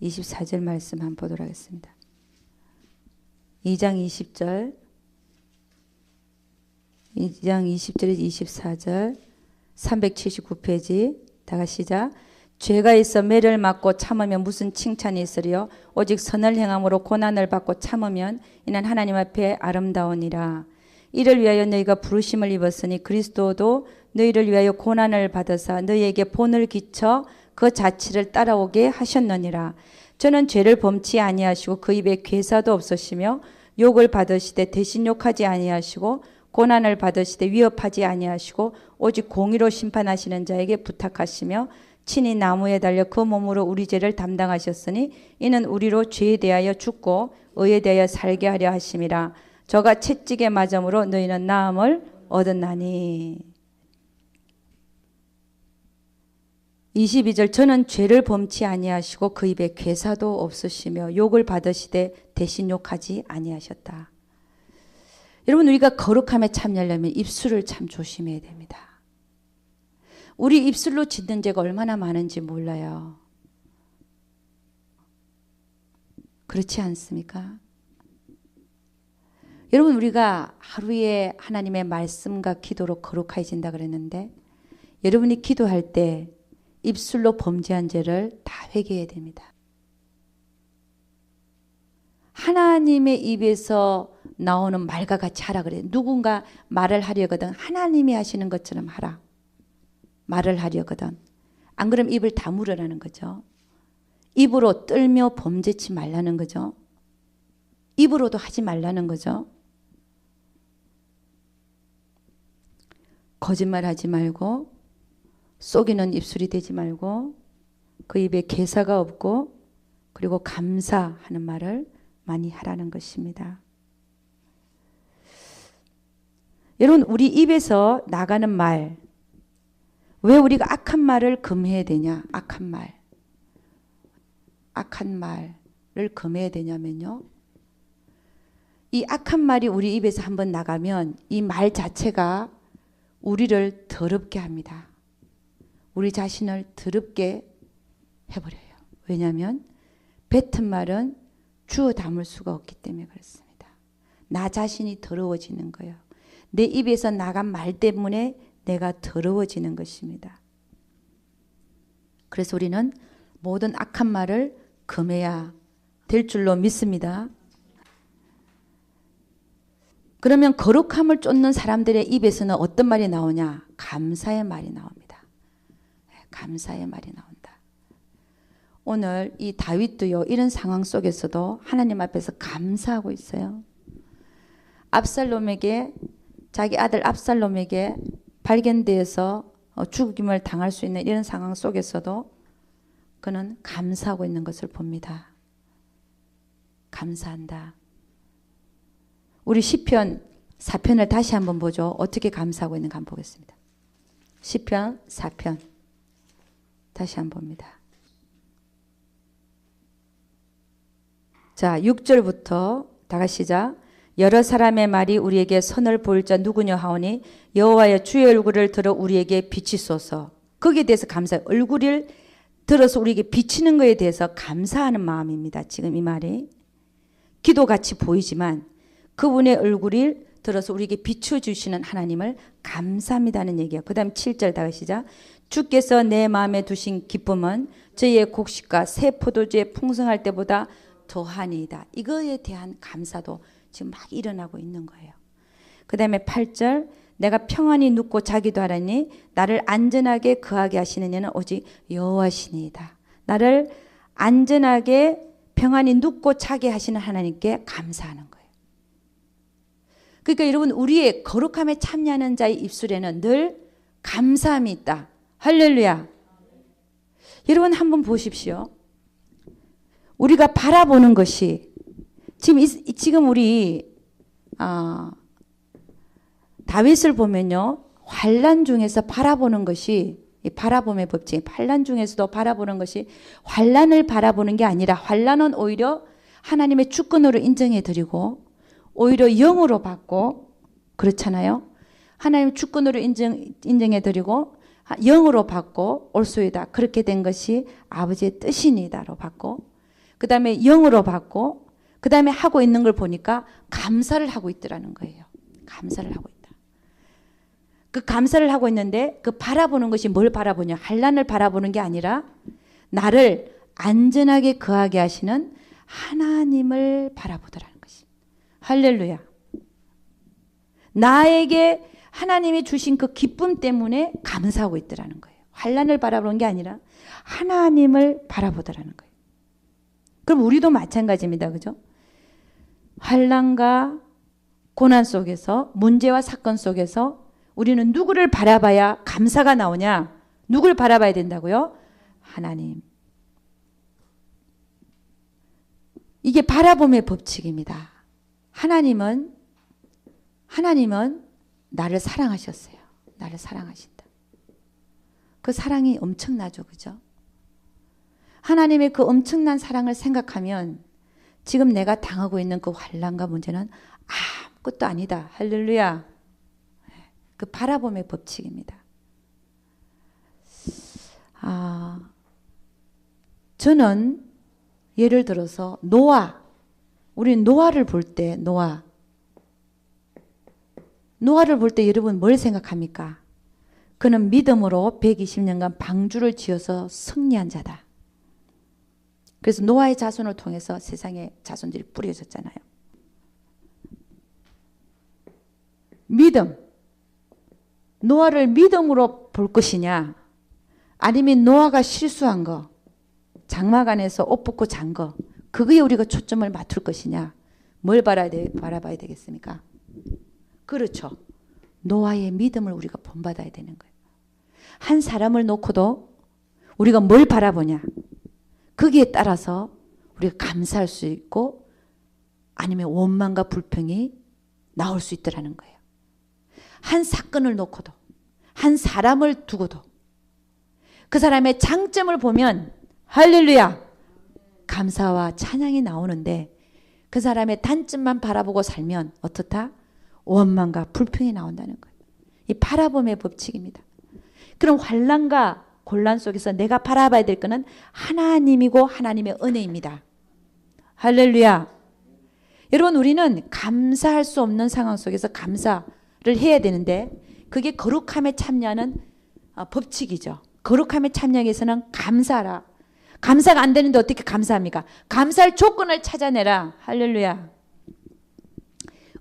24절 말씀 한번 보도록 하겠습니다. 2장 20절 20절에서 24절 379페이지 다 같이 시작. 죄가 있어 매를 맞고 참으면 무슨 칭찬이 있으리요? 오직 선을 행함으로 고난을 받고 참으면 이는 하나님 앞에 아름다우니라. 이를 위하여 너희가 부르심을 입었으니 그리스도도 너희를 위하여 고난을 받으사 너희에게 본을 끼쳐 그 자취를 따라오게 하셨느니라. 저는 죄를 범치 아니하시고 그 입에 괴사도 없으시며 욕을 받으시되 대신 욕하지 아니하시고 고난을 받으시되 위협하지 아니하시고 오직 공의로 심판하시는 자에게 부탁하시며 친히 나무에 달려 그 몸으로 우리 죄를 담당하셨으니 이는 우리로 죄에 대하여 죽고 의에 대하여 살게 하려 하심이라. 저가 채찍에 맞음으로 너희는 나음을 얻었나니. 22절 저는 죄를 범치 아니하시고 그 입에 괴사도 없으시며 욕을 받으시되 대신 욕하지 아니하셨다. 여러분, 우리가 거룩함에 참여하려면 입술을 참 조심해야 됩니다. 우리 입술로 짓는 죄가 얼마나 많은지 몰라요. 그렇지 않습니까? 여러분, 우리가 하루에 하나님의 말씀과 기도로 거룩해진다 그랬는데 여러분이 기도할 때 입술로 범죄한 죄를 다 회개해야 됩니다. 하나님의 입에서 나오는 말과 같이 하라 그래요. 누군가 말을 하려거든 하나님이 하시는 것처럼 하라. 말을 하려거든. 안 그러면 입을 다물으라는 거죠. 입으로 떨며 범죄치 말라는 거죠. 입으로도 하지 말라는 거죠. 거짓말하지 말고 속이는 입술이 되지 말고 그 입에 괴사가 없고 그리고 감사하는 말을 많이 하라는 것입니다. 여러분, 우리 입에서 나가는 말, 왜 우리가 악한 말을 금해야 되냐? 악한 말을 금해야 되냐면요, 이 악한 말이 우리 입에서 한번 나가면 이 말 자체가 우리를 더럽게 합니다. 우리 자신을 더럽게 해버려요. 왜냐하면 뱉은 말은 주워 담을 수가 없기 때문에 그렇습니다. 나 자신이 더러워지는 거예요. 내 입에서 나간 말 때문에 내가 더러워지는 것입니다. 그래서 우리는 모든 악한 말을 금해야 될 줄로 믿습니다. 그러면 거룩함을 쫓는 사람들의 입에서는 어떤 말이 나오냐? 감사의 말이 나옵니다. 감사의 말이 나온다. 오늘 이 다윗도요, 이런 상황 속에서도 하나님 앞에서 감사하고 있어요. 압살롬에게, 자기 아들 압살롬에게 발견되어서 죽임을 당할 수 있는 이런 상황 속에서도 그는 감사하고 있는 것을 봅니다. 감사한다. 우리 시편 4편을 다시 한번 보죠. 어떻게 감사하고 있는가 한번 보겠습니다. 시편 4편 다시 한번 봅니다. 자, 6절부터 다 같이 시작. 여러 사람의 말이 우리에게 선을 보일 자 누구냐 하오니 여호와의 주의 얼굴을 들어 우리에게 비치소서. 거기에 대해서 감사해요. 얼굴을 들어서 우리에게 비치는 것에 대해서 감사하는 마음입니다. 지금 이 말이 기도같이 보이지만 그분의 얼굴을 들어서 우리에게 비춰주시는 하나님을 감사합니다는 얘기예요. 그 다음 7절 다 같이 시작. 주께서 내 마음에 두신 기쁨은 저희의 곡식과 새 포도주에 풍성할 때보다 더하니이다. 이거에 대한 감사도 지금 막 일어나고 있는 거예요. 그 다음에 8절. 내가 평안히 눕고 자기도 하라니 나를 안전하게 거하게 하시는 이는 오직 여호와시니이다. 나를 안전하게 평안히 눕고 자게 하시는 하나님께 감사하는 거예요. 그러니까 여러분, 우리의 거룩함에 참여하는 자의 입술에는 늘 감사함이 있다. 할렐루야. 여러분 한번 보십시오. 우리가 바라보는 것이 지금 우리 다윗을 보면요, 환난 중에서 바라보는 것이, 바라봄의 법칙, 환난 중에서도 바라보는 것이 환난을 바라보는 게 아니라 환난은 오히려 하나님의 주권으로 인정해 드리고 오히려 영으로 받고, 그렇잖아요. 하나님의 주권으로 인정해 드리고 영으로 받고 올소이다. 그렇게 된 것이 아버지의 뜻이니다로 받고, 그 다음에 영으로 받고 그 다음에 하고 있는 걸 보니까 감사를 하고 있더라는 거예요. 감사를 하고 있다. 그 감사를 하고 있는데 그 바라보는 것이 뭘 바라보냐. 환난을 바라보는 게 아니라 나를 안전하게 거하게 하시는 하나님을 바라보더라는 것이. 할렐루야. 나에게 하나님이 주신 그 기쁨 때문에 감사하고 있더라는 거예요. 환난을 바라보는 게 아니라 하나님을 바라보더라는 거예요. 그럼 우리도 마찬가지입니다. 그죠? 환난과 고난 속에서 문제와 사건 속에서 우리는 누구를 바라봐야 감사가 나오냐? 누굴 바라봐야 된다고요? 하나님. 이게 바라봄의 법칙입니다. 하나님은 나를 사랑하셨어요. 나를 사랑하신다. 그 사랑이 엄청나죠. 그죠? 하나님의 그 엄청난 사랑을 생각하면 지금 내가 당하고 있는 그 환난과 문제는 아무것도 아니다. 할렐루야. 그 바라봄의 법칙입니다. 저는 예를 들어서 우리 노아를 볼 때 노아를 볼 때 여러분 뭘 생각합니까? 그는 믿음으로 120년간 방주를 지어서 승리한 자다. 그래서 노아의 자손을 통해서 세상에 자손들이 뿌려졌잖아요. 믿음. 노아를 믿음으로 볼 것이냐? 아니면 노아가 실수한 거, 장막 안에서 옷 벗고 잔 거, 그거에 우리가 초점을 맞출 것이냐? 뭘 바라봐야 되겠습니까? 그렇죠. 노아의 믿음을 우리가 본받아야 되는 거예요. 한 사람을 놓고도 우리가 뭘 바라보냐? 거기에 따라서 우리가 감사할 수 있고 아니면 원망과 불평이 나올 수 있더라는 거예요. 한 사건을 놓고도 한 사람을 두고도 그 사람의 장점을 보면 할렐루야 감사와 찬양이 나오는데 그 사람의 단점만 바라보고 살면 어떻다? 원망과 불평이 나온다는 거예요. 이 바라봄의 법칙입니다. 그럼 환난과 곤란 속에서 내가 바라봐야 될 것은 하나님이고 하나님의 은혜입니다. 할렐루야. 여러분 우리는 감사할 수 없는 상황 속에서 감사를 해야 되는데 그게 거룩함에 참여하는 법칙이죠. 거룩함에 참여하기 위해서는 감사하라. 감사가 안 되는데 어떻게 감사합니까? 감사할 조건을 찾아내라. 할렐루야.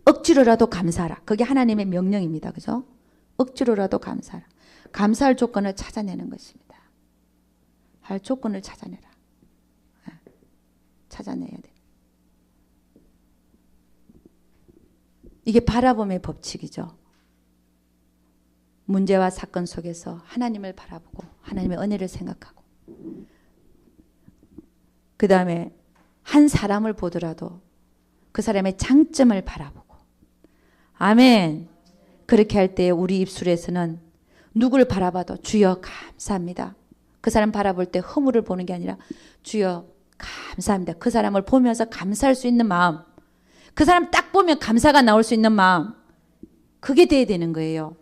억지로라도 감사하라. 그게 하나님의 명령입니다. 그죠? 억지로라도 감사하라. 감사할 조건을 찾아내는 것입니다. 할 조건을 찾아내라. 찾아내야 돼. 이게 바라봄의 법칙이죠. 문제와 사건 속에서 하나님을 바라보고 하나님의 은혜를 생각하고 그 다음에 한 사람을 보더라도 그 사람의 장점을 바라보고 아멘. 그렇게 할 때 우리 입술에서는 누구를 바라봐도 주여 감사합니다. 그 사람 바라볼 때 허물을 보는 게 아니라 주여 감사합니다. 그 사람을 보면서 감사할 수 있는 마음, 그 사람 딱 보면 감사가 나올 수 있는 마음, 그게 돼야 되는 거예요.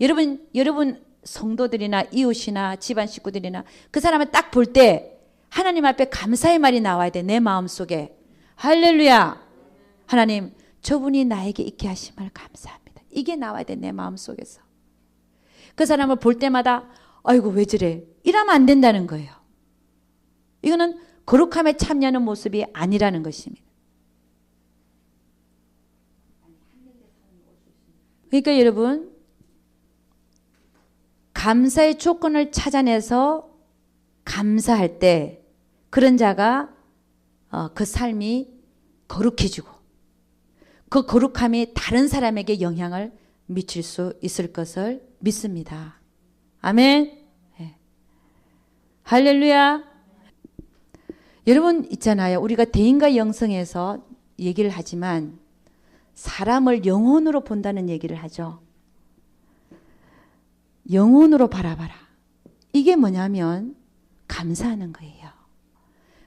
여러분 성도들이나 이웃이나 집안 식구들이나 그 사람을 딱 볼 때 하나님 앞에 감사의 말이 나와야 돼. 내 마음속에. 할렐루야. 하나님 저분이 나에게 있게 하심을 감사합니다. 이게 나와야 돼. 내 마음속에서. 그 사람을 볼 때마다 아이고 왜 저래 이러면 안 된다는 거예요. 이거는 거룩함에 참여하는 모습이 아니라는 것입니다. 그러니까 여러분 감사의 조건을 찾아내서 감사할 때 그런 자가 그 삶이 거룩해지고 그 거룩함이 다른 사람에게 영향을 미칠 수 있을 것을 믿습니다. 아멘. 네. 할렐루야. 여러분 있잖아요. 우리가 대인과 영성에서 얘기를 하지만 사람을 영혼으로 본다는 얘기를 하죠. 영혼으로 바라봐라. 이게 뭐냐면 감사하는 거예요.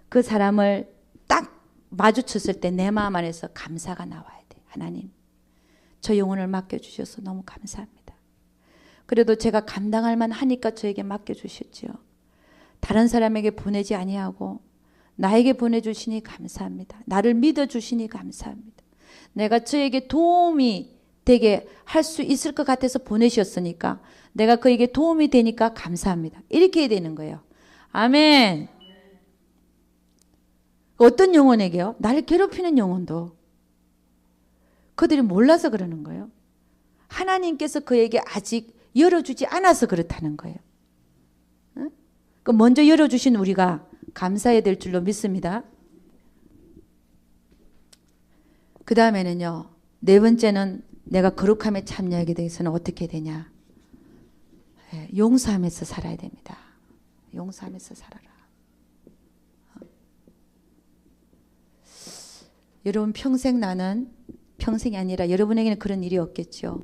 그 사람을 딱 마주쳤을 때 내 마음 안에서 감사가 나와야 돼. 하나님, 저 영혼을 맡겨주셔서 너무 감사합니다. 그래도 제가 감당할 만하니까 저에게 맡겨주셨지요. 다른 사람에게 보내지 아니하고 나에게 보내주시니 감사합니다. 나를 믿어주시니 감사합니다. 내가 저에게 도움이 되게 할 수 있을 것 같아서 보내셨으니까 내가 그에게 도움이 되니까 감사합니다. 이렇게 해야 되는 거예요. 아멘. 어떤 영혼에게요? 나를 괴롭히는 영혼도 그들이 몰라서 그러는 거예요. 하나님께서 그에게 아직 열어주지 않아서 그렇다는 거예요. 응? 먼저 열어주신 우리가 감사해야 될 줄로 믿습니다. 그 다음에는요. 네 번째는 내가 거룩함에 참여하게 되어서는 어떻게 되냐. 용서하면서 살아야 됩니다. 용서하면서 살아라. 여러분 평생 나는 평생이 아니라 여러분에게는 그런 일이 없겠죠.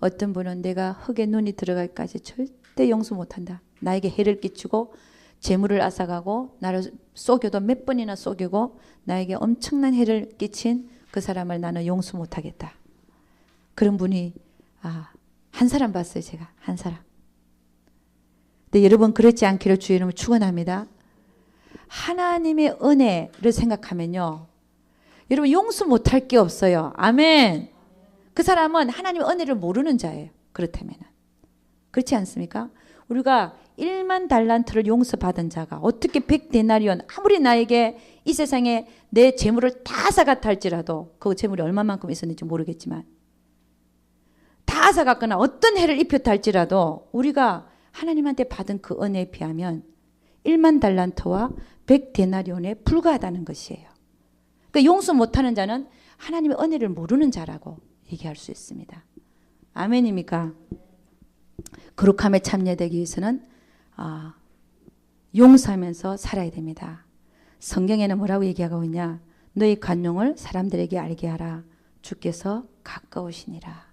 어떤 분은 내가 흙에 눈이 들어갈까지 절대 용서 못한다. 나에게 해를 끼치고 재물을 앗아가고 나를 속여도 몇 번이나 속이고 나에게 엄청난 해를 끼친 그 사람을 나는 용서 못하겠다. 그런 분이 한 사람 봤어요. 제가 한 사람. 근데 여러분 그렇지 않기를 주의 이름으로 축원합니다. 하나님의 은혜를 생각하면요. 여러분 용서 못할 게 없어요. 아멘. 그 사람은 하나님의 은혜를 모르는 자예요. 그렇다면 그렇지 않습니까? 우리가 1만 달란트를 용서받은 자가 어떻게 100데나리온 아무리 나에게 이 세상에 내 재물을 다 앗아갔다 할지라도 그 재물이 얼마만큼 있었는지 모르겠지만 다 앗아갔거나 어떤 해를 입혔다 할지라도 우리가 하나님한테 받은 그 은혜에 비하면 1만 달란트와 100데나리온에 불과하다는 것이에요. 그러니까 용서 못하는 자는 하나님의 은혜를 모르는 자라고 얘기할 수 있습니다. 아멘입니까? 거룩함에 참여되기 위해서는 용서하면서 살아야 됩니다. 성경에는 뭐라고 얘기하고 있냐? 너희 관용을 사람들에게 알게 하라. 주께서 가까우시니라.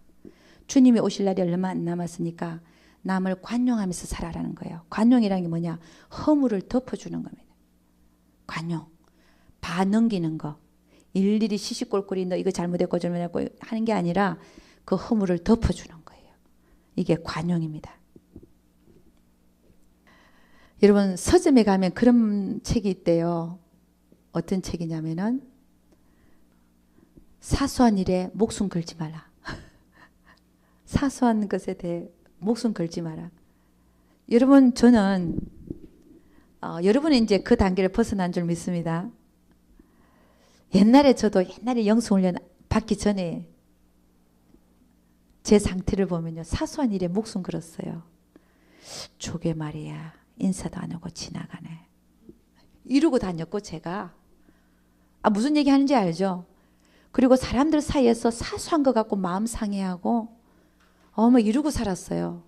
주님이 오실 날이 얼마 안 남았으니까 남을 관용하면서 살아라는 거예요. 관용이라는 게 뭐냐? 허물을 덮어주는 겁니다. 관용. 봐 넘기는 거. 일일이 시시콜콜이 너 이거 잘못했고 잘못했고 하는 게 아니라 그 허물을 덮어주는 거예요. 이게 관용입니다. 여러분 서점에 가면 그런 책이 있대요. 어떤 책이냐면은 사소한 일에 목숨 걸지 마라. 사소한 것에 대해 목숨 걸지 마라. 여러분 저는 여러분은 이제 그 단계를 벗어난 줄 믿습니다. 저도 옛날에 영성훈련 받기 전에 제 상태를 보면요. 사소한 일에 목숨 걸었어요. 저게 말이야. 인사도 안 하고 지나가네. 이러고 다녔고 제가. 무슨 얘기 하는지 알죠? 그리고 사람들 사이에서 사소한 거 갖고 마음 상해하고 이러고 살았어요.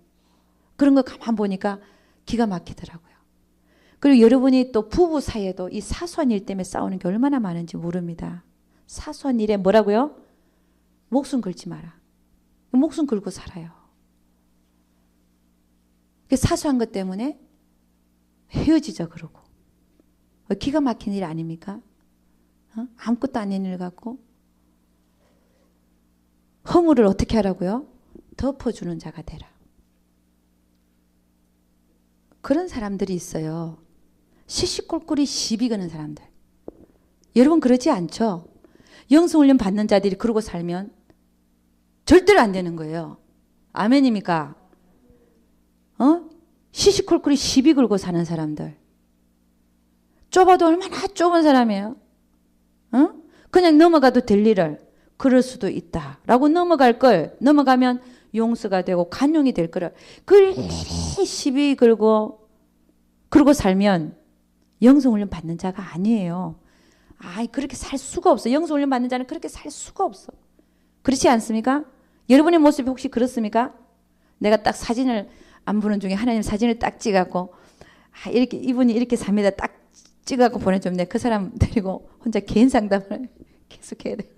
그런 거 가만 보니까 기가 막히더라고요. 그리고 여러분이 또 부부 사이에도 이 사소한 일 때문에 싸우는 게 얼마나 많은지 모릅니다. 사소한 일에 뭐라고요? 목숨 걸지 마라. 목숨 걸고 살아요. 사소한 것 때문에 헤어지자 그러고. 기가 막힌 일 아닙니까? 아무것도 아닌 일 갖고. 허물을 어떻게 하라고요? 덮어주는 자가 되라. 그런 사람들이 있어요. 시시콜콜이 시비 거는 사람들. 여러분 그러지 않죠? 영성훈련 받는 자들이 그러고 살면 절대로 안 되는 거예요. 아멘입니까? 시시콜콜이 시비 걸고 사는 사람들. 좁아도 얼마나 좁은 사람이에요. 그냥 넘어가도 될 일을 그럴 수도 있다라고 넘어갈 걸 넘어가면 용서가 되고 관용이 될 거를 그리 시비 걸고 그러고 살면 영성훈련 받는 자가 아니에요. 그렇게 살 수가 없어. 영성훈련 받는 자는 그렇게 살 수가 없어. 그렇지 않습니까? 여러분의 모습이 혹시 그렇습니까? 내가 딱 사진을 안 보는 중에 하나님 사진을 딱 찍어갖고 이렇게 이분이 이렇게 삽니다. 딱 찍어갖고 보내주면 내가 그 사람 데리고 혼자 개인 상담을 계속 해야 돼.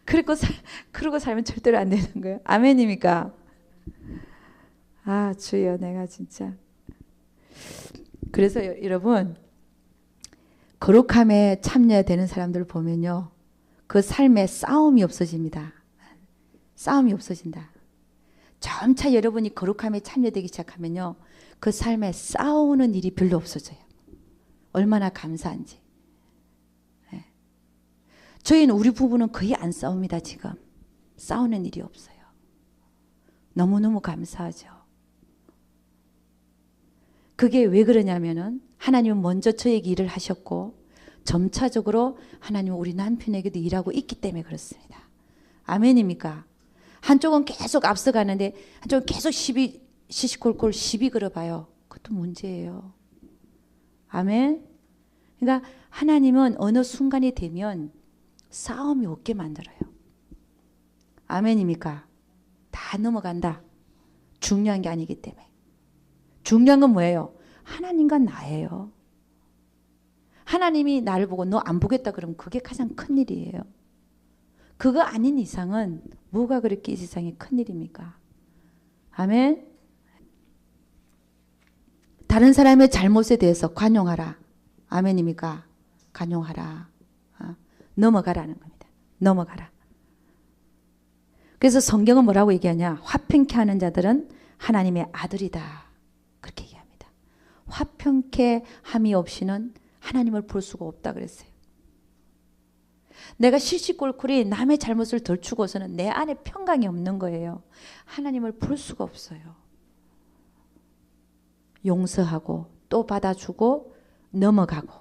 그러고 살면 절대로 안 되는 거예요. 아멘입니까? 주여 내가 진짜. 그래서 여러분 거룩함에 참여되는 사람들을 보면요. 그 삶에 싸움이 없어집니다. 싸움이 없어진다. 점차 여러분이 거룩함에 참여되기 시작하면요. 그 삶에 싸우는 일이 별로 없어져요. 얼마나 감사한지. 예. 저희는 우리 부부는 거의 안 싸웁니다. 지금 싸우는 일이 없어요. 너무너무 감사하죠. 그게 왜 그러냐면은 하나님은 먼저 저에게 일을 하셨고 점차적으로 하나님은 우리 남편에게도 일하고 있기 때문에 그렇습니다. 아멘입니까? 한쪽은 계속 앞서가는데 한쪽은 계속 시시콜콜 시비 걸어봐요. 그것도 문제예요. 아멘. 그러니까 하나님은 어느 순간이 되면 싸움이 없게 만들어요. 아멘입니까? 다 넘어간다. 중요한 게 아니기 때문에. 중요한 건 뭐예요? 하나님과 나예요. 하나님이 나를 보고 너 안 보겠다 그러면 그게 가장 큰 일이에요. 그거 아닌 이상은 뭐가 그렇게 이 세상에 큰 일입니까? 아멘. 다른 사람의 잘못에 대해서 관용하라. 아멘입니까? 관용하라. 넘어가라는 겁니다. 넘어가라. 그래서 성경은 뭐라고 얘기하냐? 화평케 하는 자들은 하나님의 아들이다. 그렇게 얘기합니다. 화평케 함이 없이는 하나님을 볼 수가 없다 그랬어요. 내가 시시콜콜이 남의 잘못을 덜추고서는 내 안에 평강이 없는 거예요. 하나님을 볼 수가 없어요. 용서하고 또 받아주고 넘어가고.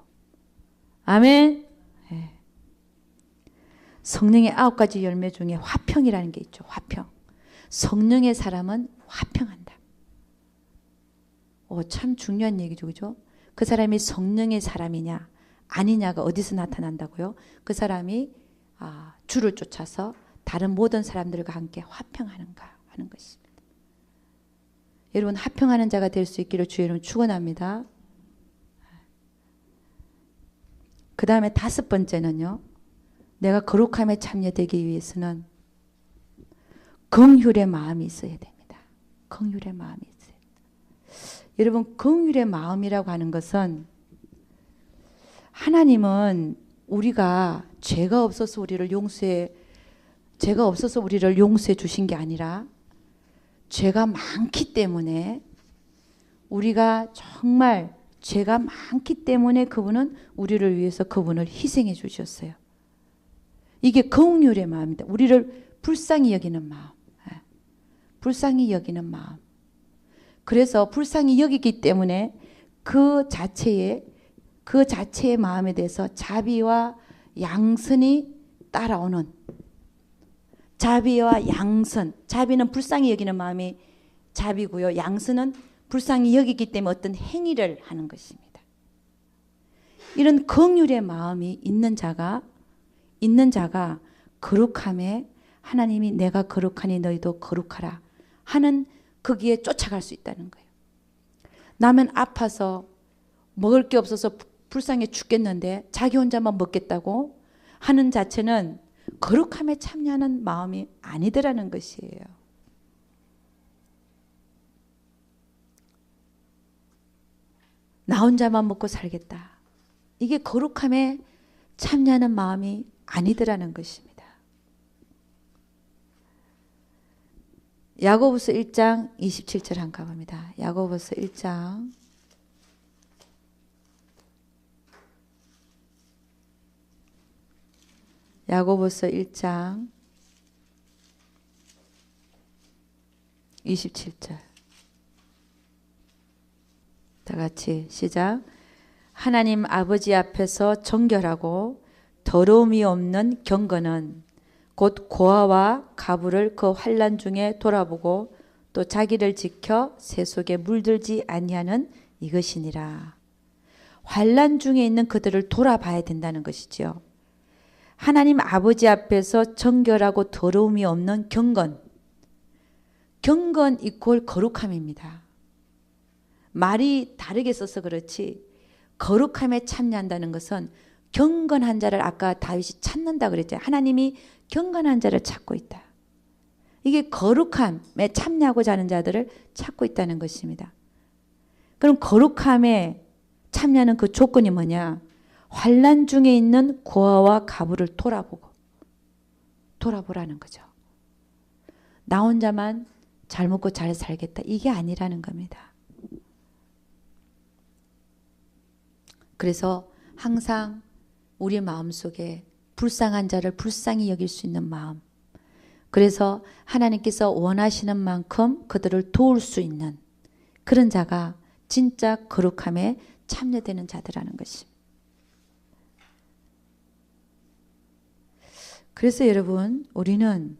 아멘. 네. 성령의 9가지 열매 중에 화평이라는 게 있죠. 화평. 성령의 사람은 화평한다. 참 중요한 얘기죠. 그죠? 그 사람이 성령의 사람이냐 아니냐가 어디서 나타난다고요? 그 사람이 주를 쫓아서 다른 모든 사람들과 함께 화평하는가 하는 것입니다. 여러분 화평하는 자가 될 수 있기를 주의 이름으로 축원합니다. 그 다음에 5번째는요. 내가 거룩함에 참여되기 위해서는 긍휼의 마음이 있어야 됩니다. 긍휼의 마음이 있어야 됩니다. 여러분 긍휼의 마음이라고 하는 것은 하나님은 우리가 죄가 없어서 우리를 용서해 주신 게 아니라 죄가 많기 때문에 우리가 정말 죄가 많기 때문에 그분은 우리를 위해서 그분을 희생해 주셨어요. 이게 긍휼의 마음입니다. 우리를 불쌍히 여기는 마음. 불쌍히 여기는 마음. 그래서 불쌍히 여기기 때문에 그 자체의 마음에 대해서 자비와 양선이 따라오는 자비와 양선. 자비는 불쌍히 여기는 마음이 자비고요. 양선은 불쌍히 여기기 때문에 어떤 행위를 하는 것입니다. 이런 긍휼의 마음이 있는 자가 거룩함에 하나님이 내가 거룩하니 너희도 거룩하라 하는 거기에 쫓아갈 수 있다는 거예요. 나는 아파서 먹을 게 없어서 불쌍해 죽겠는데 자기 혼자만 먹겠다고 하는 자체는 거룩함에 참여하는 마음이 아니더라는 것이에요. 나 혼자만 먹고 살겠다. 이게 거룩함에 참여하는 마음이 아니더라는 것입니다. 야고보서 1장 27절 한번 가봅니다. 야고보서 1장 야고보서 1장 27절 다 같이 시작. 하나님 아버지 앞에서 정결하고 더러움이 없는 경건은 곧 고아와 가부를 그 환난 중에 돌아보고 또 자기를 지켜 새 속에 물들지 아니하는 이것이니라. 환난 중에 있는 그들을 돌아봐야 된다는 것이지요. 하나님 아버지 앞에서 정결하고 더러움이 없는 경건. 경건 이퀄 거룩함입니다. 말이 다르게 써서 그렇지 거룩함에 참여한다는 것은 경건한 자를 아까 다윗이 찾는다 그랬죠. 하나님이 경건한 자를 찾고 있다. 이게 거룩함에 참여하고자 하는 자들을 찾고 있다는 것입니다. 그럼 거룩함에 참여하는 그 조건이 뭐냐? 환난 중에 있는 고아와 가부를 돌아보라는 거죠. 나 혼자만 잘 먹고 잘 살겠다. 이게 아니라는 겁니다. 그래서 항상 우리 마음속에 불쌍한 자를 불쌍히 여길 수 있는 마음, 그래서 하나님께서 원하시는 만큼 그들을 도울 수 있는 그런 자가 진짜 거룩함에 참여되는 자들이라는 것입니다. 그래서 여러분, 우리는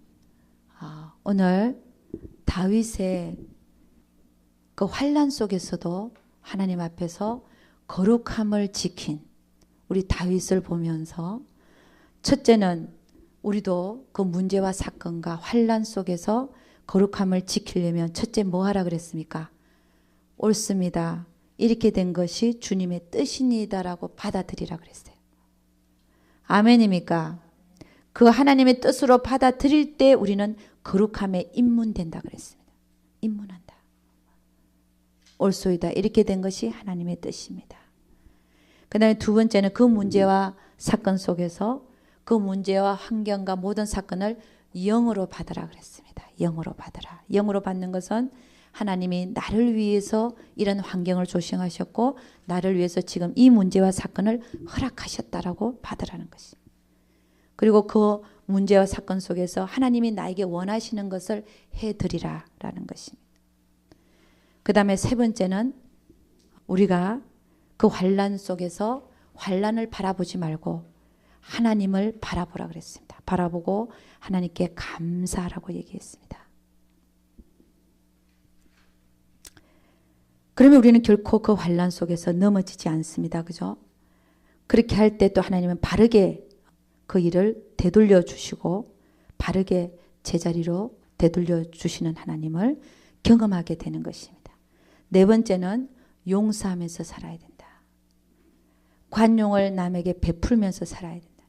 오늘 다윗의 그 환난 속에서도 하나님 앞에서 거룩함을 지킨 우리 다윗을 보면서, 첫째는 우리도 그 문제와 사건과 환난 속에서 거룩함을 지키려면 첫째 뭐 하라 그랬습니까? 옳습니다. 이렇게 된 것이 주님의 뜻이니다라고 받아들이라 그랬어요. 아멘입니까? 그 하나님의 뜻으로 받아들일 때 우리는 거룩함에 입문된다 그랬습니다. 입문한다. 옳소이다. 이렇게 된 것이 하나님의 뜻입니다. 그 다음에 두 번째는 그 문제와 사건 속에서 그 문제와 환경과 모든 사건을 영으로 받으라 그랬습니다. 영으로 받으라. 영으로 받는 것은 하나님이 나를 위해서 이런 환경을 조성하셨고 나를 위해서 지금 이 문제와 사건을 허락하셨다라고 받으라는 것입니다. 그리고 그 문제와 사건 속에서 하나님이 나에게 원하시는 것을 해드리라라는 것입니다. 그 다음에 세 번째는 우리가 그 환난 속에서 환난을 바라보지 말고 하나님을 바라보라 그랬습니다. 바라보고 하나님께 감사하라고 얘기했습니다. 그러면 우리는 결코 그 환난 속에서 넘어지지 않습니다. 그죠? 그렇게 할 때 또 하나님은 바르게 그 일을 되돌려 주시고 바르게 제자리로 되돌려 주시는 하나님을 경험하게 되는 것입니다. 네 번째는 용서하면서 살아야 된다. 관용을 남에게 베풀면서 살아야 된다.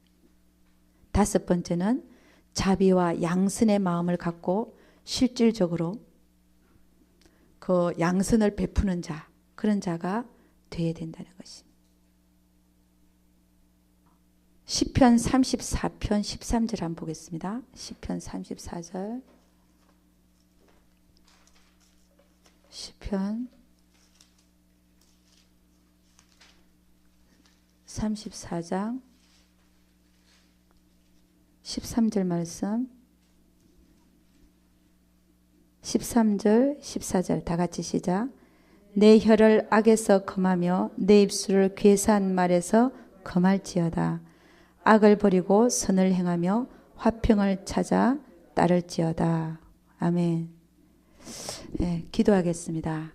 다섯 번째는 자비와 양선의 마음을 갖고 실질적으로 그 양선을 베푸는 자, 그런 자가 되어야 된다는 것입니다. 시편 34편 13절 한번 보겠습니다. 시편 34절. 시편 34장 13절 말씀, 13절 14절 다 같이 시작. 내 혀를 악에서 금하며 내 입술을 괴사한 말에서 금할지어다. 악을 버리고 선을 행하며 화평을 찾아 따를지어다. 아멘. 네, 기도하겠습니다.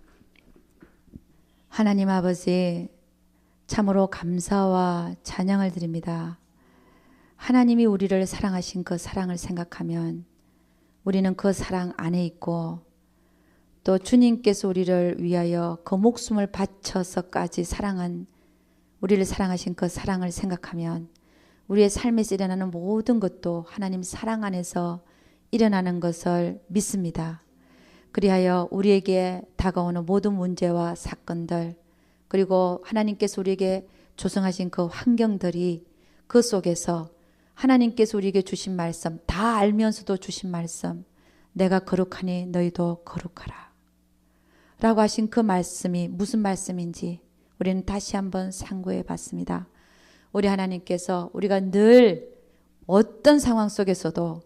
하나님 아버지, 참으로 감사와 찬양을 드립니다. 하나님이 우리를 사랑하신 그 사랑을 생각하면 우리는 그 사랑 안에 있고, 또 주님께서 우리를 위하여 그 목숨을 바쳐서까지 사랑한, 우리를 사랑하신 그 사랑을 생각하면 우리의 삶에서 일어나는 모든 것도 하나님 사랑 안에서 일어나는 것을 믿습니다. 그리하여 우리에게 다가오는 모든 문제와 사건들, 그리고 하나님께서 우리에게 조성하신 그 환경들이 그 속에서 하나님께서 우리에게 주신 말씀, 다 알면서도 주신 말씀, 내가 거룩하니 너희도 거룩하라 라고 하신 그 말씀이 무슨 말씀인지 우리는 다시 한번 상고해 봤습니다. 우리 하나님께서 우리가 늘 어떤 상황 속에서도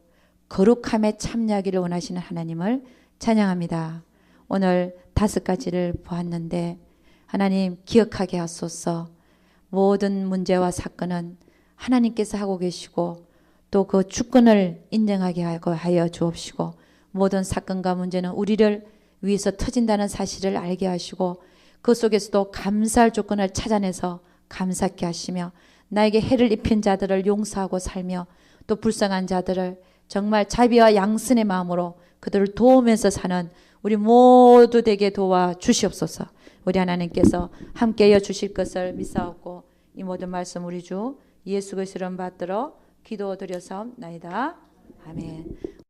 거룩함에 참여하기를 원하시는 하나님을 찬양합니다. 오늘 5가지를 보았는데 하나님 기억하게 하소서. 모든 문제와 사건은 하나님께서 하고 계시고 또 그 주권을 인정하게 하여 주옵시고, 모든 사건과 문제는 우리를 위해서 터진다는 사실을 알게 하시고 그 속에서도 감사할 조건을 찾아내서 감사케 하시며, 나에게 해를 입힌 자들을 용서하고 살며 또 불쌍한 자들을 정말 자비와 양선의 마음으로 그들을 도우면서 사는 우리 모두 되게 도와 주시옵소서. 우리 하나님께서 함께하여 주실 것을 믿사옵고 이 모든 말씀 우리 주 예수 그리스도를 받들어 기도드려사옵나이다. 아멘.